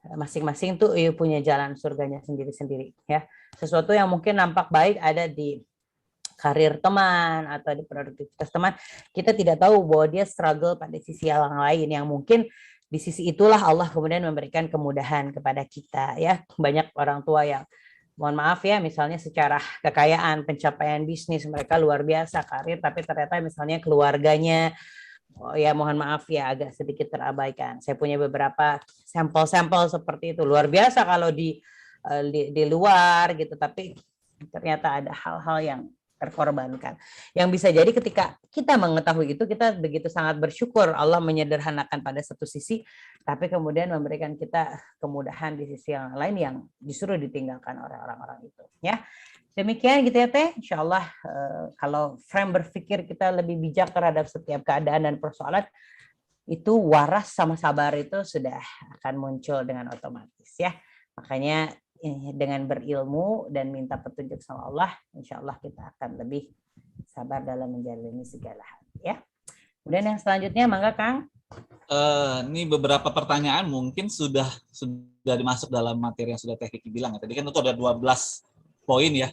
Masing-masing tuh punya jalan surganya sendiri-sendiri ya. Sesuatu yang mungkin nampak baik ada di karir teman atau di produktivitas teman, kita tidak tahu bahwa dia struggle pada sisi yang lain yang mungkin di sisi itulah Allah kemudian memberikan kemudahan kepada kita ya. Banyak orang tua yang mohon maaf ya, misalnya secara kekayaan, pencapaian bisnis mereka luar biasa karir, tapi ternyata misalnya keluarganya ya mohon maaf ya agak sedikit terabaikan. Saya punya beberapa sampel-sampel seperti itu, luar biasa kalau di luar gitu, tapi ternyata ada hal-hal yang terkorbankan. Yang bisa jadi ketika kita mengetahui itu, kita begitu sangat bersyukur Allah menyederhanakan pada satu sisi, tapi kemudian memberikan kita kemudahan di sisi yang lain yang justru ditinggalkan oleh orang-orang itu. Ya, demikian gitu ya Teh. Insya Allah kalau frame berpikir kita lebih bijak terhadap setiap keadaan dan persoalan, itu waras sama sabar itu sudah akan muncul dengan otomatis ya. Makanya dengan berilmu dan minta petunjuk sama Allah, insya Allah kita akan lebih sabar dalam menjalani segala hal ya. Kemudian yang selanjutnya, mangga Kang. Ini beberapa pertanyaan mungkin sudah dimasuk dalam materi yang sudah Teh Kiki bilang ya. Tadi kan itu ada 12 poin ya.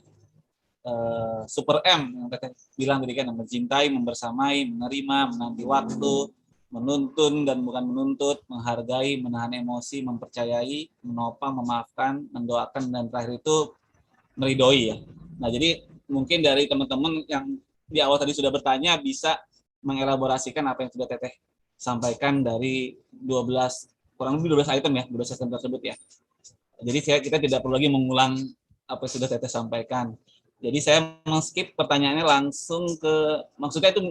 Super M yang Teh bilang tadi kan, mencintai, membersamai, menerima, menanti waktu, menuntun dan bukan menuntut, menghargai, menahan emosi, mempercayai, menopang, memaafkan, mendoakan, dan terakhir itu meridoi ya. Nah, jadi mungkin dari teman-teman yang di awal tadi sudah bertanya bisa mengelaborasikan apa yang sudah Teteh sampaikan dari 12 kurang lebih 12 item ya, 12 item tersebut ya. Jadi kita tidak perlu lagi mengulang apa yang sudah Teteh sampaikan. Jadi saya men-skip pertanyaannya langsung ke, maksudnya itu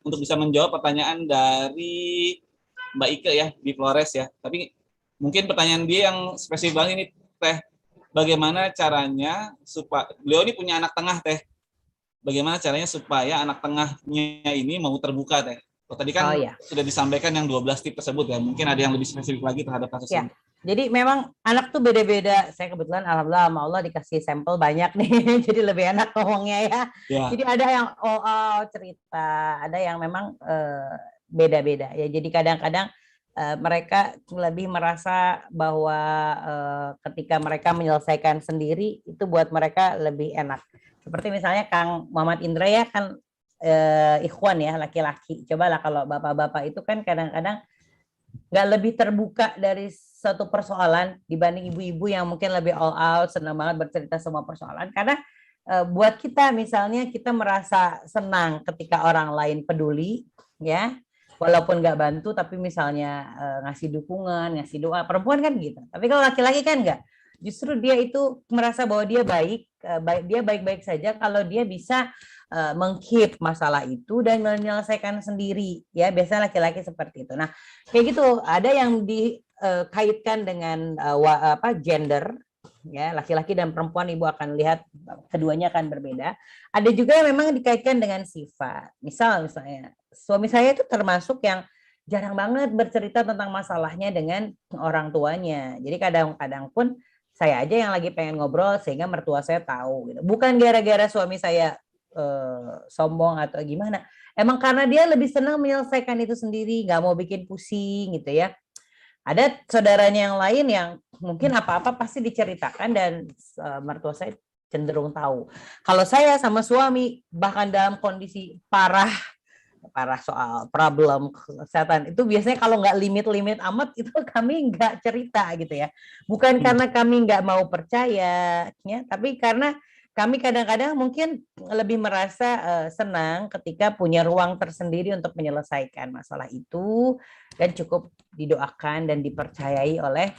untuk bisa menjawab pertanyaan dari Mbak Ike ya di Flores ya. Tapi mungkin pertanyaan dia yang spesifik banget ini Teh, bagaimana caranya supaya beliau ini punya anak tengah Teh. Bagaimana caranya supaya anak tengahnya ini mau terbuka Teh? Tadi kan sudah disampaikan yang 12 tips tersebut ya. Mungkin ada yang lebih spesifik lagi terhadap kasus ini. Jadi memang anak tuh beda-beda. Saya kebetulan alhamdulillah sama Allah dikasih sampel banyak nih. Jadi lebih enak ngomongnya ya. Jadi ada yang cerita, ada yang memang beda-beda ya. Jadi kadang-kadang mereka lebih merasa bahwa ketika mereka menyelesaikan sendiri itu buat mereka lebih enak. Seperti misalnya Kang Muhammad Indra ya kan ikhwan ya, laki-laki. Cobalah kalau bapak-bapak itu kan kadang-kadang nggak lebih terbuka dari satu persoalan dibanding ibu-ibu yang mungkin lebih all out, senang banget bercerita semua persoalan. Karena buat kita misalnya kita merasa senang ketika orang lain peduli, ya, walaupun nggak bantu, tapi misalnya ngasih dukungan, ngasih doa. Perempuan kan gitu. Tapi kalau laki-laki kan nggak. Justru dia itu merasa bahwa dia dia baik-baik saja kalau dia bisa mengkeep masalah itu dan menyelesaikan sendiri ya, biasanya laki-laki seperti itu. Nah kayak gitu, ada yang dikaitkan dengan gender ya, laki-laki dan perempuan ibu akan lihat keduanya akan berbeda. Ada juga yang memang dikaitkan dengan sifat, misalnya suami saya itu termasuk yang jarang banget bercerita tentang masalahnya dengan orang tuanya, jadi kadang-kadang pun saya aja yang lagi pengen ngobrol sehingga mertua saya tahu gitu. Bukan gara-gara suami saya sombong atau gimana, emang karena dia lebih senang menyelesaikan itu sendiri, nggak mau bikin pusing gitu ya. Ada saudaranya yang lain yang mungkin apa-apa pasti diceritakan dan mertua saya cenderung tahu. Kalau saya sama suami bahkan dalam kondisi parah soal problem kesehatan itu biasanya kalau nggak limit amat itu kami nggak cerita gitu ya. Bukan karena kami nggak mau percaya ya, tapi karena kami kadang-kadang mungkin lebih merasa senang ketika punya ruang tersendiri untuk menyelesaikan masalah itu dan cukup didoakan dan dipercayai oleh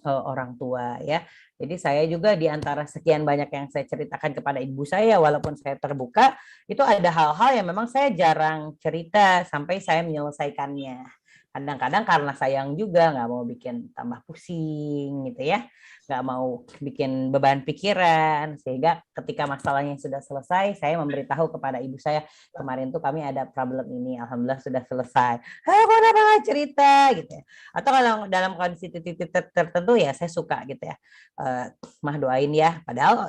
orang tua ya. Jadi saya juga di antara sekian banyak yang saya ceritakan kepada ibu saya, walaupun saya terbuka, itu ada hal-hal yang memang saya jarang cerita sampai saya menyelesaikannya. Kadang-kadang karena sayang juga, nggak mau bikin tambah pusing gitu ya, nggak mau bikin beban pikiran, sehingga ketika masalahnya sudah selesai, saya memberitahu kepada ibu saya, kemarin tuh kami ada problem ini, alhamdulillah sudah selesai. Kok kenapa nggak cerita gitu ya? Atau kalau dalam kondisi titik tertentu ya saya suka gitu ya, mah doain ya. Padahal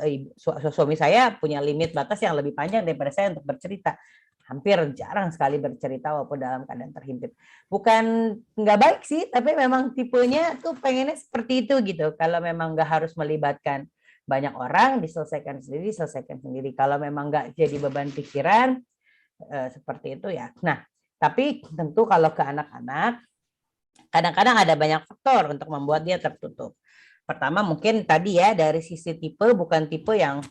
suami saya punya limit batas yang lebih panjang daripada saya untuk bercerita. Hampir jarang sekali bercerita walaupun dalam keadaan terhimpit. Bukan nggak baik sih, tapi memang tipenya tuh pengennya seperti itu gitu. Kalau memang nggak harus melibatkan banyak orang, diselesaikan sendiri. Kalau memang nggak jadi beban pikiran, seperti itu ya. Nah, tapi tentu kalau ke anak-anak, kadang-kadang ada banyak faktor untuk membuat dia tertutup. Pertama mungkin tadi ya dari sisi tipe, bukan tipe yang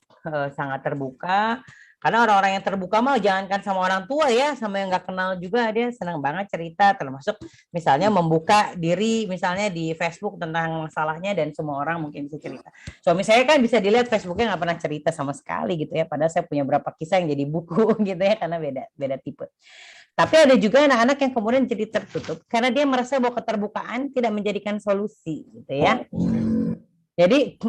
sangat terbuka. Karena orang-orang yang terbuka mah jangankan sama orang tua ya, sama yang nggak kenal juga dia senang banget cerita, termasuk misalnya membuka diri misalnya di Facebook tentang masalahnya dan semua orang mungkin bisa cerita. Suami saya kan bisa dilihat Facebooknya nggak pernah cerita sama sekali gitu ya, padahal saya punya beberapa kisah yang jadi buku gitu ya, karena beda tipe. Tapi ada juga anak-anak yang kemudian jadi tertutup karena dia merasa bahwa keterbukaan tidak menjadikan solusi gitu ya. Jadi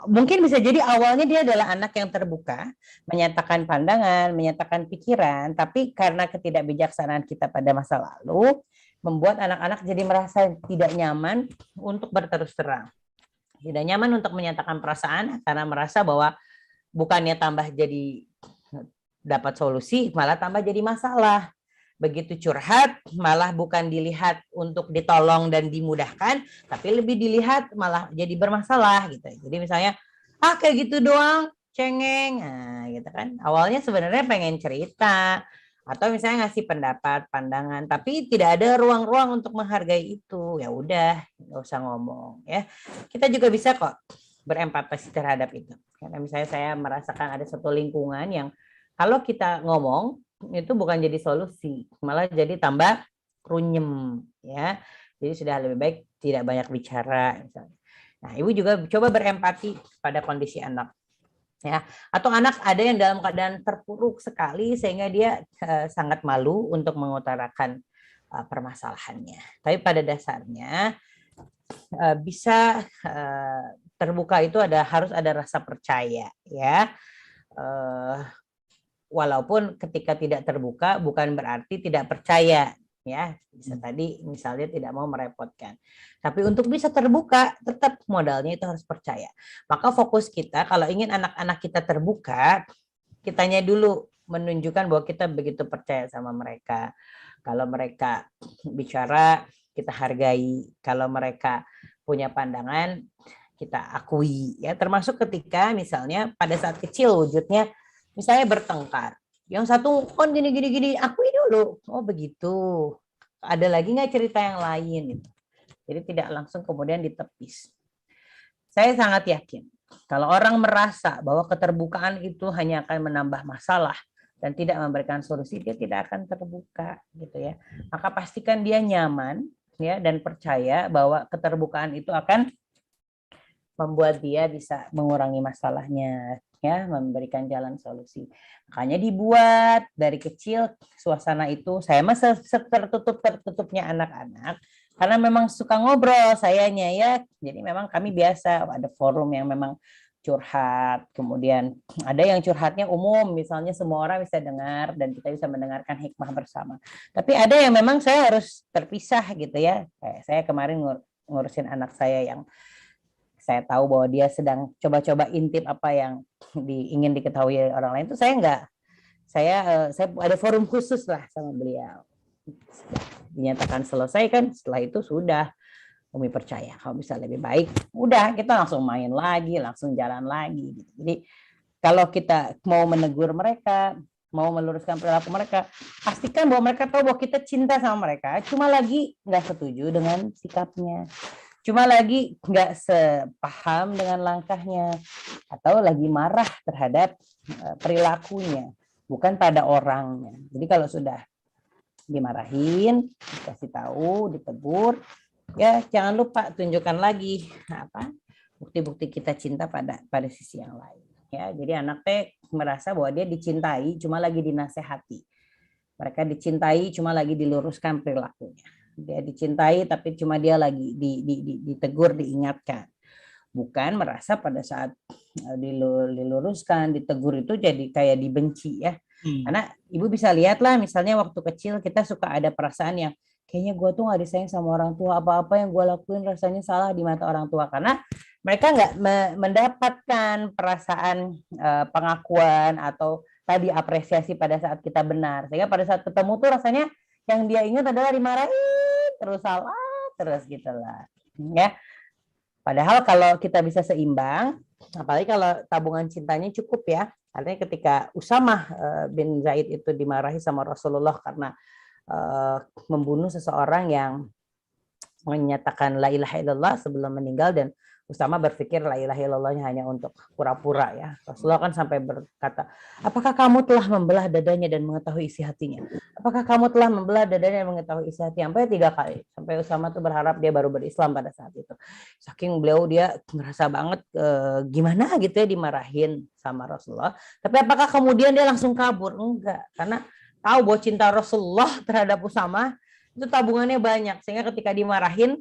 mungkin bisa jadi awalnya dia adalah anak yang terbuka, menyatakan pandangan, menyatakan pikiran, tapi karena ketidakbijaksanaan kita pada masa lalu, membuat anak-anak jadi merasa tidak nyaman untuk berterus terang. Tidak nyaman untuk menyatakan perasaan karena merasa bahwa bukannya tambah jadi dapat solusi, malah tambah jadi masalah. Begitu curhat, malah bukan dilihat untuk ditolong dan dimudahkan, tapi lebih dilihat malah jadi bermasalah gitu. Jadi misalnya, kayak gitu doang, cengeng, nah gitu kan. Awalnya sebenarnya pengen cerita, atau misalnya ngasih pendapat, pandangan, tapi tidak ada ruang-ruang untuk menghargai itu. Ya udah, nggak usah ngomong ya. Kita juga bisa kok berempati terhadap itu. Karena misalnya saya merasakan ada satu lingkungan yang kalau kita ngomong itu bukan jadi solusi, malah jadi tambah runyem ya. Jadi sudah lebih baik tidak banyak bicara misalnya. Nah, ibu juga coba berempati pada kondisi anak ya. Atau anak ada yang dalam keadaan terpuruk sekali sehingga dia sangat malu untuk mengutarakan permasalahannya. Tapi pada dasarnya bisa terbuka itu harus ada rasa percaya ya. Walaupun ketika tidak terbuka bukan berarti tidak percaya ya, bisa tadi misalnya tidak mau merepotkan, tapi untuk bisa terbuka tetap modalnya itu harus percaya. Maka fokus kita kalau ingin anak-anak kita terbuka, kitanya dulu menunjukkan bahwa kita begitu percaya sama mereka. Kalau mereka bicara kita hargai, kalau mereka punya pandangan kita akui ya, termasuk ketika misalnya pada saat kecil wujudnya misalnya bertengkar, yang satu kan gini, akui dulu, oh begitu, ada lagi nggak cerita yang lain gitu. Jadi tidak langsung kemudian ditepis. Saya sangat yakin kalau orang merasa bahwa keterbukaan itu hanya akan menambah masalah dan tidak memberikan solusi, dia tidak akan terbuka gitu ya. Maka pastikan dia nyaman ya dan percaya bahwa keterbukaan itu akan membuat dia bisa mengurangi masalahnya ya, memberikan jalan solusi. Makanya dibuat dari kecil suasana itu. Saya mah tertutupnya anak-anak karena memang suka ngobrol sayanya ya. Jadi memang kami biasa ada forum yang memang curhat, kemudian ada yang curhatnya umum, misalnya semua orang bisa dengar dan kita bisa mendengarkan hikmah bersama. Tapi ada yang memang saya harus terpisah gitu ya. Kayak saya kemarin ngurusin anak saya yang saya tahu bahwa dia sedang coba-coba intip apa yang ingin diketahui orang lain, itu saya ada forum khusus lah sama beliau. Dinyatakan selesai kan, setelah itu sudah Umi percaya kalau bisa lebih baik, udah kita langsung main lagi, langsung jalan lagi. Jadi kalau kita mau menegur mereka, mau meluruskan perilaku mereka, pastikan bahwa mereka tahu bahwa kita cinta sama mereka, cuma lagi nggak setuju dengan sikapnya, cuma lagi nggak sepaham dengan langkahnya, atau lagi marah terhadap perilakunya, bukan pada orangnya. Jadi kalau sudah dimarahin, dikasih tahu, ditegur, ya jangan lupa tunjukkan lagi bukti-bukti kita cinta pada sisi yang lain. Ya, jadi anak teh merasa bahwa dia dicintai, cuma lagi dinasehati. Mereka dicintai cuma lagi diluruskan perilakunya. Dia dicintai tapi cuma dia lagi ditegur, diingatkan. Bukan merasa pada saat diluruskan, ditegur itu jadi kayak dibenci ya. Karena ibu bisa lihat lah misalnya waktu kecil kita suka ada perasaan yang kayaknya gue tuh gak disayang sama orang tua, apa-apa yang gue lakuin rasanya salah di mata orang tua. Karena mereka nggak mendapatkan perasaan pengakuan atau tadi apresiasi pada saat kita benar. Sehingga pada saat ketemu tuh rasanya yang dia ingat adalah dimarahin, terus salah, terus gitu lah. Ya. Padahal kalau kita bisa seimbang, apalagi kalau tabungan cintanya cukup ya. Artinya ketika Usamah bin Zaid itu dimarahi sama Rasulullah karena membunuh seseorang yang menyatakan la ilaha illallah sebelum meninggal, dan Usamah berpikir la ilaha illallahnya hanya untuk pura-pura ya. Rasulullah kan sampai berkata, apakah kamu telah membelah dadanya dan mengetahui isi hatinya? Apakah kamu telah membelah dadanya dan mengetahui isi hatinya? Sampai 3 kali. Sampai Usamah tuh berharap dia baru berislam pada saat itu. Saking beliau dia ngerasa banget gimana gitu ya dimarahin sama Rasulullah. Tapi apakah kemudian dia langsung kabur? Enggak. Karena tahu bahwa cinta Rasulullah terhadap Usamah itu tabungannya banyak, sehingga ketika dimarahin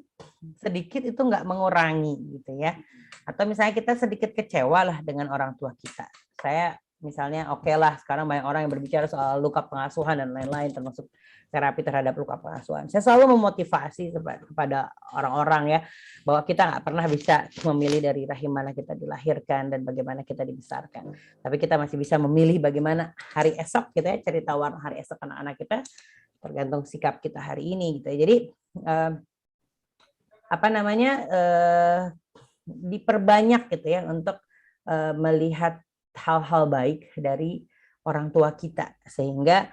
sedikit itu nggak mengurangi gitu ya. Atau misalnya kita sedikit kecewa lah dengan orang tua kita. Saya misalnya oke lah sekarang banyak orang yang berbicara soal luka pengasuhan dan lain-lain, termasuk terapi terhadap luka pengasuhan. Saya selalu memotivasi kepada orang-orang ya bahwa kita nggak pernah bisa memilih dari rahim mana kita dilahirkan dan bagaimana kita dibesarkan. Tapi kita masih bisa memilih bagaimana hari esok kita ya, cerita warna hari esok anak-anak kita tergantung sikap kita hari ini gitu. Jadi diperbanyak gitu ya untuk melihat hal-hal baik dari orang tua kita, sehingga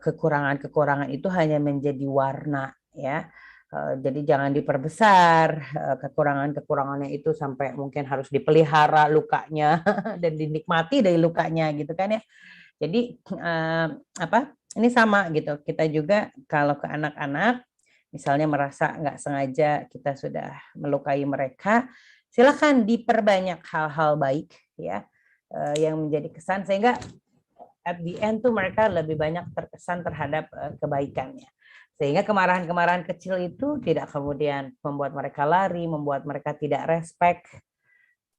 kekurangan-kekurangan itu hanya menjadi warna ya. Jadi jangan diperbesar kekurangan-kekurangannya itu sampai mungkin harus dipelihara lukanya dan dinikmati dari lukanya gitu kan ya. Jadi ini sama gitu. Kita juga kalau ke anak-anak, misalnya merasa nggak sengaja kita sudah melukai mereka, silakan diperbanyak hal-hal baik ya yang menjadi kesan, sehingga at the end tuh mereka lebih banyak terkesan terhadap kebaikannya. Sehingga kemarahan-kemarahan kecil itu tidak kemudian membuat mereka lari, membuat mereka tidak respect.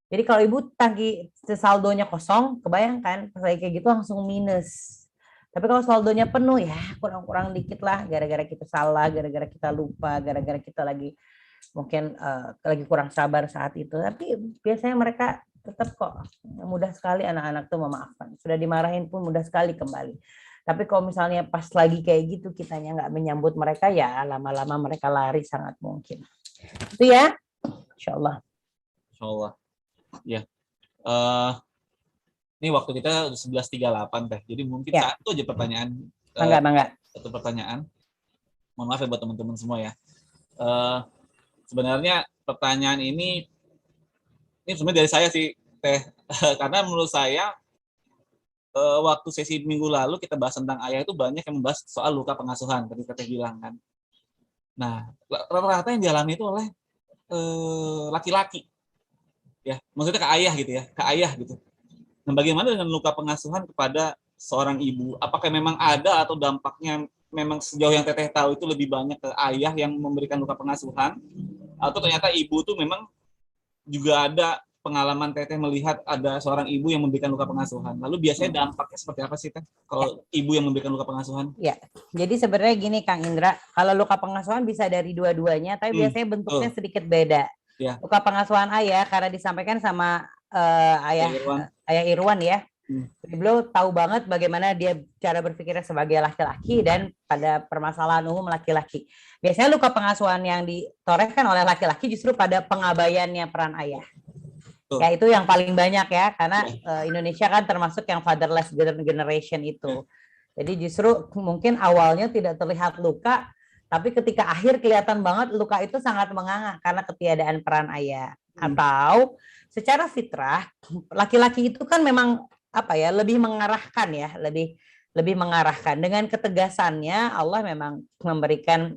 Jadi kalau ibu tagih saldonya kosong, kebayangkan pas lagi kayak gitu langsung minus. Tapi kalau saldonya penuh ya kurang-kurang dikit lah, gara-gara kita salah, gara-gara kita lupa, gara-gara kita lagi mungkin lagi kurang sabar saat itu. Tapi biasanya mereka tetap kok mudah sekali anak-anak tuh memaafkan. Sudah dimarahin pun mudah sekali kembali. Tapi kalau misalnya pas lagi kayak gitu kitanya nggak menyambut mereka, ya lama-lama mereka lari sangat mungkin. Itu ya, insya Allah. Insya Allah. Ya. Ini waktu kita 11.38 teh. Jadi mungkin Ya. satu aja pertanyaan. Mangga. Satu pertanyaan. Mohon maaf ya buat teman-teman semua ya. Sebenarnya pertanyaan ini sebenarnya dari saya sih teh. Karena menurut saya waktu sesi minggu lalu kita bahas tentang ayah itu banyak yang membahas soal luka pengasuhan tadi teh bilang kan. Nah, rata-rata yang dialami itu oleh laki-laki. Ya, maksudnya ke ayah gitu ya, ke ayah gitu. Nah, bagaimana dengan luka pengasuhan kepada seorang ibu? Apakah memang ada atau dampaknya memang sejauh yang teteh tahu itu lebih banyak ke ayah yang memberikan luka pengasuhan? Atau ternyata ibu tuh memang juga ada pengalaman teteh melihat ada seorang ibu yang memberikan luka pengasuhan. Lalu biasanya dampaknya seperti apa sih teh kalau ibu yang memberikan luka pengasuhan? Ya, jadi sebenarnya gini Kang Indra, kalau luka pengasuhan bisa dari dua-duanya, tapi biasanya bentuknya sedikit beda. Ya. Luka pengasuhan ayah karena disampaikan sama ayah Irwan ya. Beliau tahu banget bagaimana dia cara berpikirnya sebagai laki-laki dan pada permasalahan umum laki-laki. Biasanya luka pengasuhan yang ditorehkan oleh laki-laki justru pada pengabaiannya peran ayah. Ya itu yang paling banyak ya, karena Indonesia kan termasuk yang fatherless generation itu. Jadi justru mungkin awalnya tidak terlihat luka, tapi ketika akhir kelihatan banget luka itu sangat menganga karena ketiadaan peran ayah. Atau secara fitrah laki-laki itu kan memang lebih mengarahkan ya, lebih mengarahkan dengan ketegasannya. Allah memang memberikan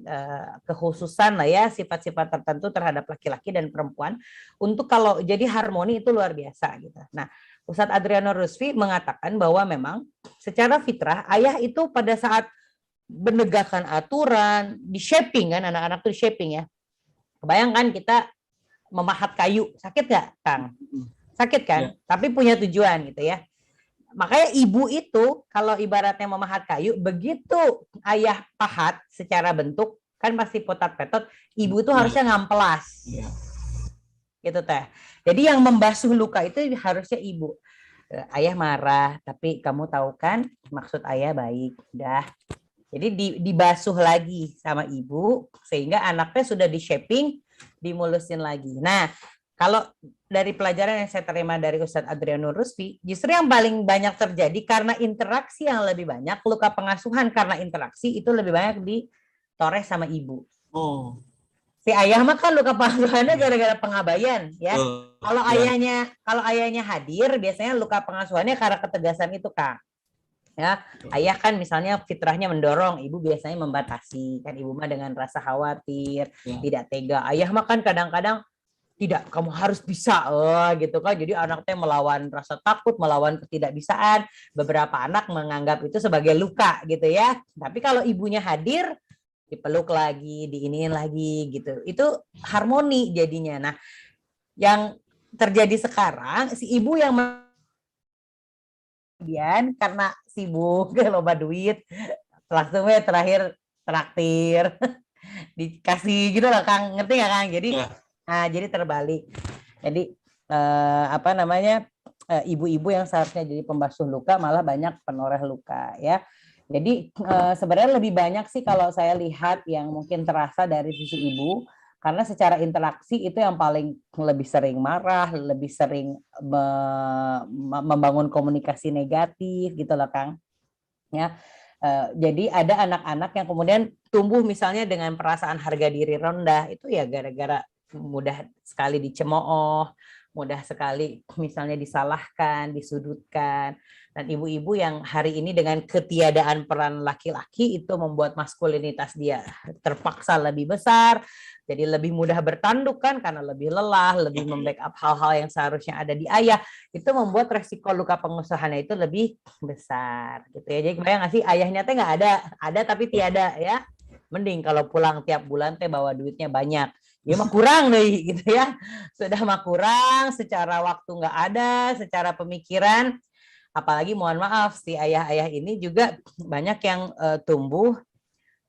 kekhususan lah ya, sifat-sifat tertentu terhadap laki-laki dan perempuan untuk kalau jadi harmoni itu luar biasa gitu. Nah, Ustadz Adriano Rusfi mengatakan bahwa memang secara fitrah ayah itu pada saat menegakkan aturan, di shaping kan, anak-anak tuh di shaping ya. Bayangkan kita memahat kayu, sakit nggak, Kang? Sakit kan? Ya. Tapi punya tujuan gitu ya. Makanya ibu itu kalau ibaratnya memahat kayu, begitu ayah pahat secara bentuk, kan pasti potat-petot, ibu itu harusnya ngampelas. Ya. Gitu teh. Jadi yang membasuh luka itu harusnya ibu. Ayah marah, tapi kamu tahu kan maksud ayah baik. Udah. Jadi dibasuh lagi sama ibu, sehingga anaknya sudah di-shaping, dimulusin lagi. Nah, kalau dari pelajaran yang saya terima dari Ustadz Adrianur Rusfi, justru yang paling banyak terjadi karena interaksi yang lebih banyak, luka pengasuhan karena interaksi itu lebih banyak ditoreh sama ibu. Oh. Si ayah mah kan luka pengasuhannya gara-gara pengabaian, ya. Kalau ayahnya hadir, biasanya luka pengasuhannya karena ketegasan itu, Kak. Ya, ayah kan misalnya fitrahnya mendorong, ibu biasanya membatasi, kan ibu mah dengan rasa khawatir, tidak tega. Ayah mah kan kadang-kadang tidak, kamu harus bisa, gitu kan. Jadi anaknya melawan rasa takut, melawan ketidakbisaan. Beberapa anak menganggap itu sebagai luka gitu ya. Tapi kalau ibunya hadir, dipeluk lagi, diiniin lagi gitu. Itu harmoni jadinya. Nah, yang terjadi sekarang, si ibu yang kemudian karena sibuk, loba duit, langsungnya terakhir traktir, dikasih gitu lah, Kang. Ngerti nggak, Kang? Jadi nah, jadi terbalik. Jadi ibu-ibu yang seharusnya jadi pembasuh luka malah banyak penoreh luka ya. Jadi sebenarnya lebih banyak sih kalau saya lihat yang mungkin terasa dari sisi ibu, karena secara interaksi itu yang paling lebih sering marah, lebih sering membangun komunikasi negatif gitu loh, Kang. Ya. Jadi ada anak-anak yang kemudian tumbuh misalnya dengan perasaan harga diri rendah, itu ya gara-gara mudah sekali dicemooh, mudah sekali misalnya disalahkan, disudutkan. Dan ibu-ibu yang hari ini dengan ketiadaan peran laki-laki itu membuat maskulinitas dia terpaksa lebih besar, jadi lebih mudah bertanduk kan karena lebih lelah, lebih membackup hal-hal yang seharusnya ada di ayah, itu membuat resiko luka pengusahaannya itu lebih besar gitu ya. Jadi bayang nggak sih, ayahnya teh nggak ada tapi tiada ya. Mending kalau pulang tiap bulan teh bawa duitnya banyak. Ya mah kurang deh gitu ya. Sudah mah kurang, secara waktu nggak ada, secara pemikiran. Apalagi mohon maaf, si ayah-ayah ini juga banyak yang tumbuh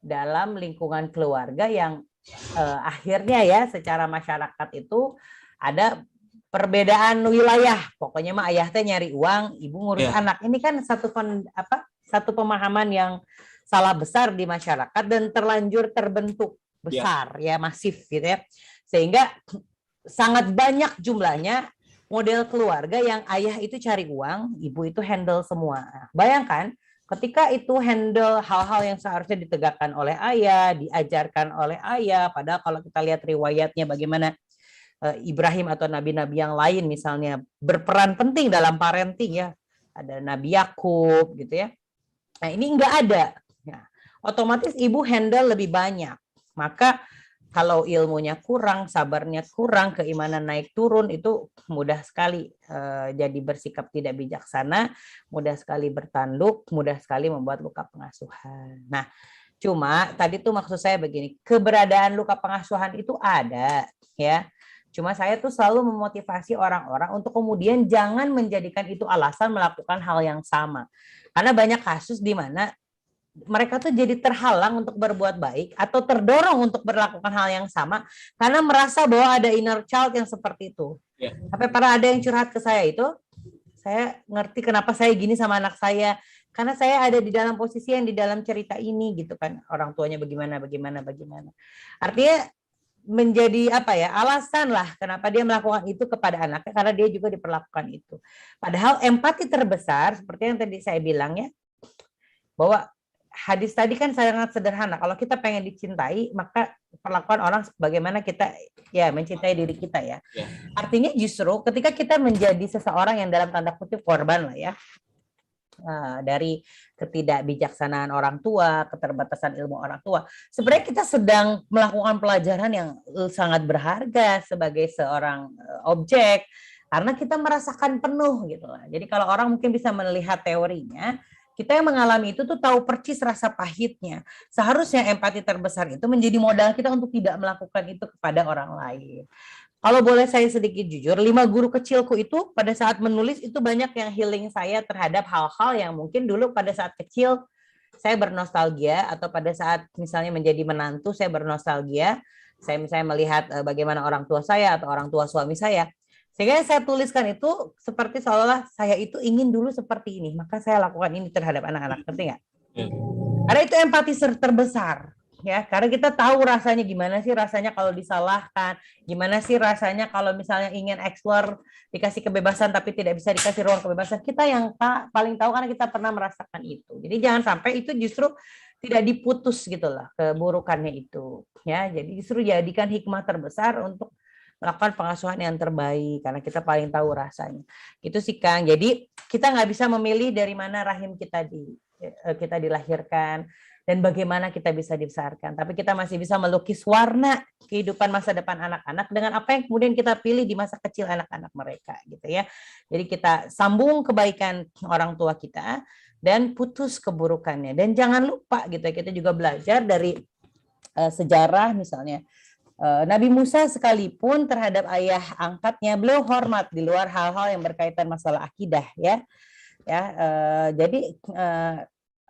dalam lingkungan keluarga yang akhirnya ya secara masyarakat itu ada perbedaan wilayah. Pokoknya mah ayah teh nyari uang, ibu ngurus anak. Ini kan satu pemahaman yang salah besar di masyarakat dan terlanjur terbentuk besar ya masif gitu ya. Sehingga sangat banyak jumlahnya model keluarga yang ayah itu cari uang, ibu itu handle semua. Bayangkan ketika itu handle hal-hal yang seharusnya ditegakkan oleh ayah, diajarkan oleh ayah, padahal kalau kita lihat riwayatnya bagaimana Ibrahim atau nabi-nabi yang lain misalnya berperan penting dalam parenting ya. Ada Nabi Yakub gitu ya. Nah, ini enggak ada. Ya, otomatis ibu handle lebih banyak. Maka kalau ilmunya kurang, sabarnya kurang, keimanan naik turun, itu mudah sekali jadi bersikap tidak bijaksana, mudah sekali bertanduk, mudah sekali membuat luka pengasuhan. Nah, cuma tadi tuh maksud saya begini, keberadaan luka pengasuhan itu ada, ya. Cuma saya tuh selalu memotivasi orang-orang untuk kemudian jangan menjadikan itu alasan melakukan hal yang sama. Karena banyak kasus di mana mereka tuh jadi terhalang untuk berbuat baik atau terdorong untuk melakukan hal yang sama karena merasa bahwa ada inner child yang seperti itu. Sampai para ada yang curhat ke saya itu, saya ngerti kenapa saya gini sama anak saya, karena saya ada di dalam posisi yang di dalam cerita ini gitu kan, orang tuanya bagaimana. Artinya menjadi alasan lah kenapa dia melakukan itu kepada anaknya, karena dia juga diperlakukan itu. Padahal empati terbesar seperti yang tadi saya bilang ya, bahwa hadis tadi kan sangat sederhana. Kalau kita pengen dicintai, maka perlakuan orang bagaimana kita ya mencintai diri kita ya. Artinya justru ketika kita menjadi seseorang yang dalam tanda kutip korban lah ya, dari ketidakbijaksanaan orang tua, keterbatasan ilmu orang tua, sebenarnya kita sedang melakukan pelajaran yang sangat berharga sebagai seorang objek, karena kita merasakan penuh gitu lah. Jadi kalau orang mungkin bisa melihat teorinya, Kita yang mengalami itu tuh tahu percis rasa pahitnya. Seharusnya empati terbesar itu menjadi modal kita untuk tidak melakukan itu kepada orang lain. Kalau boleh saya sedikit jujur, 5 guru kecilku itu pada saat menulis itu banyak yang healing saya terhadap hal-hal yang mungkin dulu pada saat kecil saya bernostalgia, atau pada saat misalnya menjadi menantu saya bernostalgia. Saya misalnya melihat bagaimana orang tua saya atau orang tua suami saya. Sehingga saya tuliskan itu seperti seolah saya itu ingin dulu seperti ini, maka saya lakukan ini terhadap anak-anak. Ngerti nggak? Karena itu empati terbesar. Ya, karena kita tahu rasanya gimana sih rasanya kalau disalahkan, gimana sih rasanya kalau misalnya ingin explore dikasih kebebasan tapi tidak bisa dikasih ruang kebebasan. Kita yang paling tahu karena kita pernah merasakan itu. Jadi jangan sampai itu justru tidak diputus gitu lah keburukannya itu. Ya, jadi justru jadikan hikmah terbesar untuk melakukan pengasuhan yang terbaik karena kita paling tahu rasanya. Itu sih Kang. Jadi kita nggak bisa memilih dari mana rahim kita dilahirkan dan bagaimana kita bisa dibesarkan. Tapi kita masih bisa melukis warna kehidupan masa depan anak-anak dengan apa yang kemudian kita pilih di masa kecil anak-anak mereka gitu ya. Jadi kita sambung kebaikan orang tua kita dan putus keburukannya. Dan jangan lupa gitu ya, kita juga belajar dari sejarah misalnya Nabi Musa sekalipun terhadap ayah angkatnya beliau hormat di luar hal-hal yang berkaitan masalah akidah ya. Jadi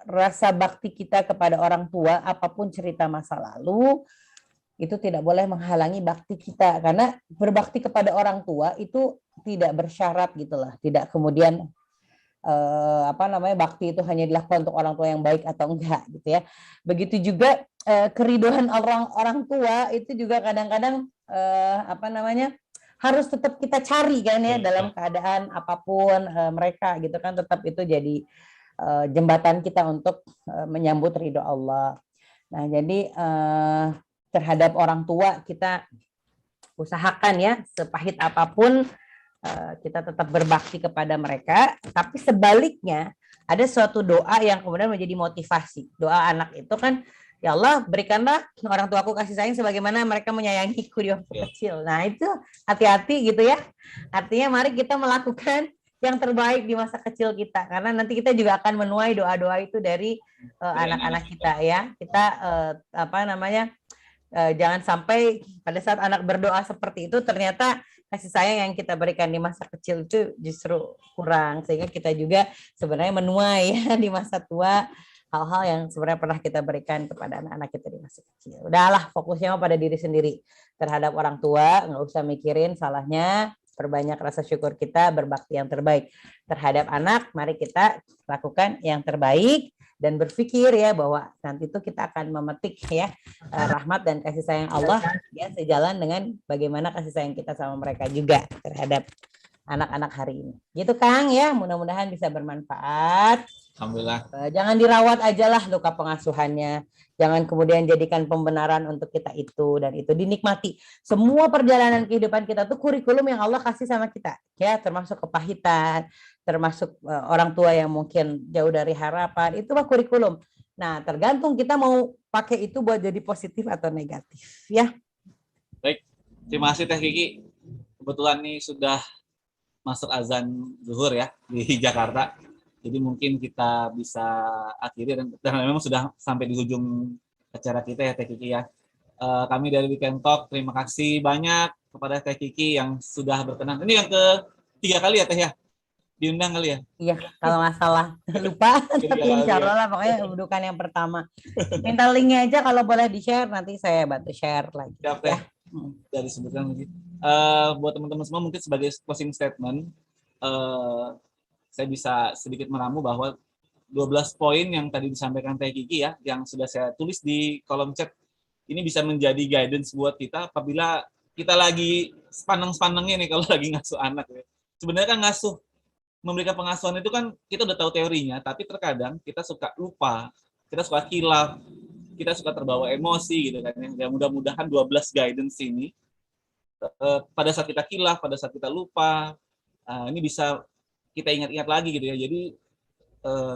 rasa bakti kita kepada orang tua, apapun cerita masa lalu, itu tidak boleh menghalangi bakti kita. Karena berbakti kepada orang tua itu tidak bersyarat gitulah, tidak kemudian bakti itu hanya dilakukan untuk orang tua yang baik atau enggak gitu ya. Begitu juga keriduan orang tua itu juga kadang-kadang harus tetap kita cari kan ya dalam keadaan apapun mereka gitu kan, tetap itu jadi jembatan kita untuk menyambut ridho Allah. Nah, jadi terhadap orang tua kita usahakan ya sepahit apapun kita tetap berbakti kepada mereka. Tapi sebaliknya ada suatu doa yang kemudian menjadi motivasi. Doa anak itu kan, ya Allah berikanlah orang tuaku kasih sayang sebagaimana mereka menyayangiku di waktu kecil. Nah itu hati-hati gitu ya. Artinya mari kita melakukan yang terbaik di masa kecil kita, karena nanti kita juga akan menuai doa-doa itu dari anak-anak kita ya. Kita jangan sampai pada saat anak berdoa seperti itu ternyata kasih sayang yang kita berikan di masa kecil itu justru kurang, sehingga kita juga sebenarnya menuai ya di masa tua hal-hal yang sebenarnya pernah kita berikan kepada anak-anak kita di masa kecil. Udahlah, fokusnya pada diri sendiri terhadap orang tua, nggak usah mikirin salahnya. Perbanyak rasa syukur kita, berbakti yang terbaik terhadap anak. Mari kita lakukan yang terbaik dan berpikir ya bahwa nanti itu kita akan memetik ya rahmat dan kasih sayang Allah ya sejalan dengan bagaimana kasih sayang kita sama mereka juga terhadap anak-anak hari ini. Gitu Kang ya, mudah-mudahan bisa bermanfaat. Alhamdulillah. Jangan dirawat aja lah luka pengasuhannya. Jangan kemudian jadikan pembenaran untuk kita itu dan itu dinikmati. Semua perjalanan kehidupan kita tuh kurikulum yang Allah kasih sama kita, ya, termasuk kepahitan, termasuk orang tua yang mungkin jauh dari harapan, itu mah kurikulum. Nah, tergantung kita mau pakai itu buat jadi positif atau negatif, ya. Baik, terima kasih Teh Kiki. Kebetulan nih sudah masuk azan zuhur ya di Jakarta. Jadi mungkin kita bisa akhiri dan memang sudah sampai di ujung acara kita ya Teh Kiki ya. Kami dari Weekend Talk terima kasih banyak kepada Teh Kiki yang sudah berkenan. Ini yang ketiga kali ya Teh ya? Diundang kali ya? Iya, kalau nggak salah. Lupa, tapi insya Allah lah pokoknya bukan yang pertama. Minta linknya aja kalau boleh di-share, nanti saya bantu share lagi. Siap Teh. Ya. Dari sebutkan lagi. Buat teman-teman semua mungkin sebagai closing statement, saya bisa sedikit meramu bahwa 12 poin yang tadi disampaikan Teh Kiki ya, yang sudah saya tulis di kolom chat, ini bisa menjadi guidance buat kita apabila kita lagi sepaneng-sepanengnya nih kalau lagi ngasuh anak. Ya. Sebenarnya kan memberikan pengasuhan itu kan kita udah tahu teorinya, tapi terkadang kita suka lupa, kita suka khilaf, kita suka terbawa emosi gitu kan. Ya mudah-mudahan 12 guidance ini pada saat kita khilaf, pada saat kita lupa, ini bisa kita ingat-ingat lagi gitu ya. Jadi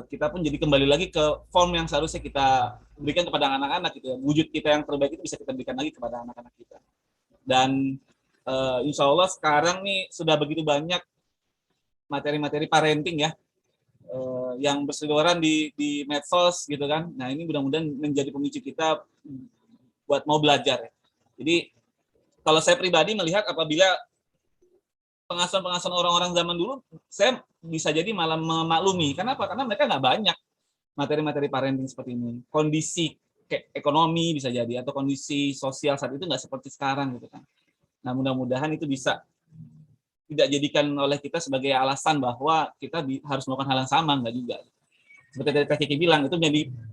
kita pun jadi kembali lagi ke form yang seharusnya kita berikan kepada anak-anak gitu ya. Wujud kita yang terbaik itu bisa kita berikan lagi kepada anak-anak kita. Dan insya Allah sekarang nih sudah begitu banyak materi-materi parenting ya. yang berseliweran di medsos gitu kan. Nah ini mudah-mudahan menjadi pemicu kita buat mau belajar. Jadi kalau saya pribadi melihat apabila pengasuhan-pengasuhan orang-orang zaman dulu, saya bisa jadi malah memaklumi. Kenapa? Karena mereka nggak banyak materi-materi parenting seperti ini. Kondisi ekonomi bisa jadi, atau kondisi sosial saat itu nggak seperti sekarang gitu kan. Nah mudah-mudahan itu bisa tidak jadikan oleh kita sebagai alasan bahwa kita harus melakukan hal yang sama, enggak juga. Seperti tadi Kak Kiki bilang, itu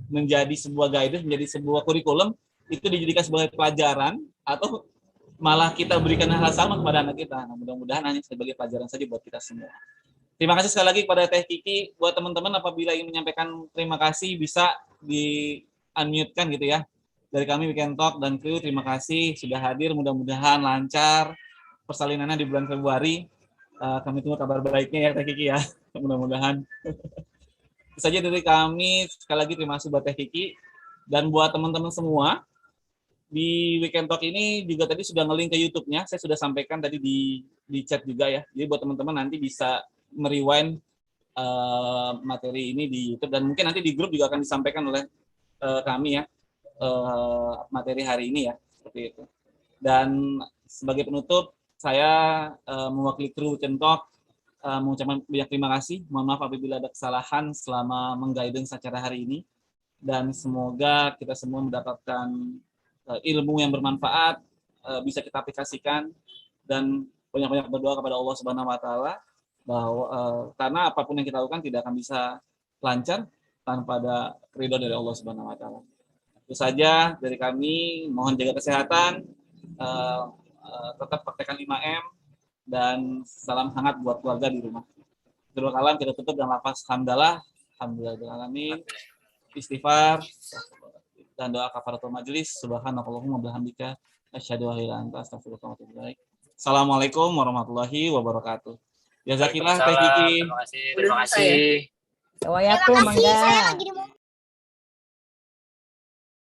menjadi sebuah guidance, menjadi sebuah kurikulum, itu dijadikan sebagai pelajaran, atau malah kita berikan hal sama kepada anak kita. Nah, mudah-mudahan hanya sebagai pelajaran saja buat kita semua. Terima kasih sekali lagi kepada Teh Kiki. Buat teman-teman apabila ingin menyampaikan terima kasih, bisa di-unmute-kan gitu ya. Dari kami Weekend Talk dan kru, terima kasih sudah hadir. Mudah-mudahan lancar persalinannya di bulan Februari. Kami tunggu kabar baiknya ya Teh Kiki ya. Mudah-mudahan. Itu saja dari kami. Sekali lagi terima kasih buat Teh Kiki. Dan buat teman-teman semua, di Weekend Talk ini juga tadi sudah nge-link ke YouTube-nya. Saya sudah sampaikan tadi di chat juga ya. Jadi buat teman-teman nanti bisa merewind materi ini di YouTube. Dan mungkin nanti di grup juga akan disampaikan oleh kami ya. Materi hari ini ya. Seperti itu. Dan sebagai penutup, saya mewakili kru Weekend Talk mengucapkan banyak terima kasih. Mohon maaf apabila ada kesalahan selama mengguidance acara hari ini. Dan semoga kita semua mendapatkan ilmu yang bermanfaat, bisa kita aplikasikan, dan banyak-banyak berdoa kepada Allah Subhanahu Wa Taala bahwa karena apapun yang kita lakukan tidak akan bisa lancar tanpa ada ridho dari Allah Subhanahu Wa Taala. Itu saja dari kami. Mohon jaga kesehatan. Tetap praktekkan 5M dan salam hangat buat keluarga di rumah. Terima kasih, kita tutup dengan lafaz hamdalah, alhamdulillahirrahmanirrahim, istighfar dan doa kafaratul majelis. Subhanakallahumma bihamdika asyhadu an la ilaha illa anta astaghfiruka wa atubu ilaik. Assalamualaikum warahmatullahi wabarakatuh. Jazakillah Teh Kiki. Terima kasih. Terima kasih. Terima kasih, saya lagi di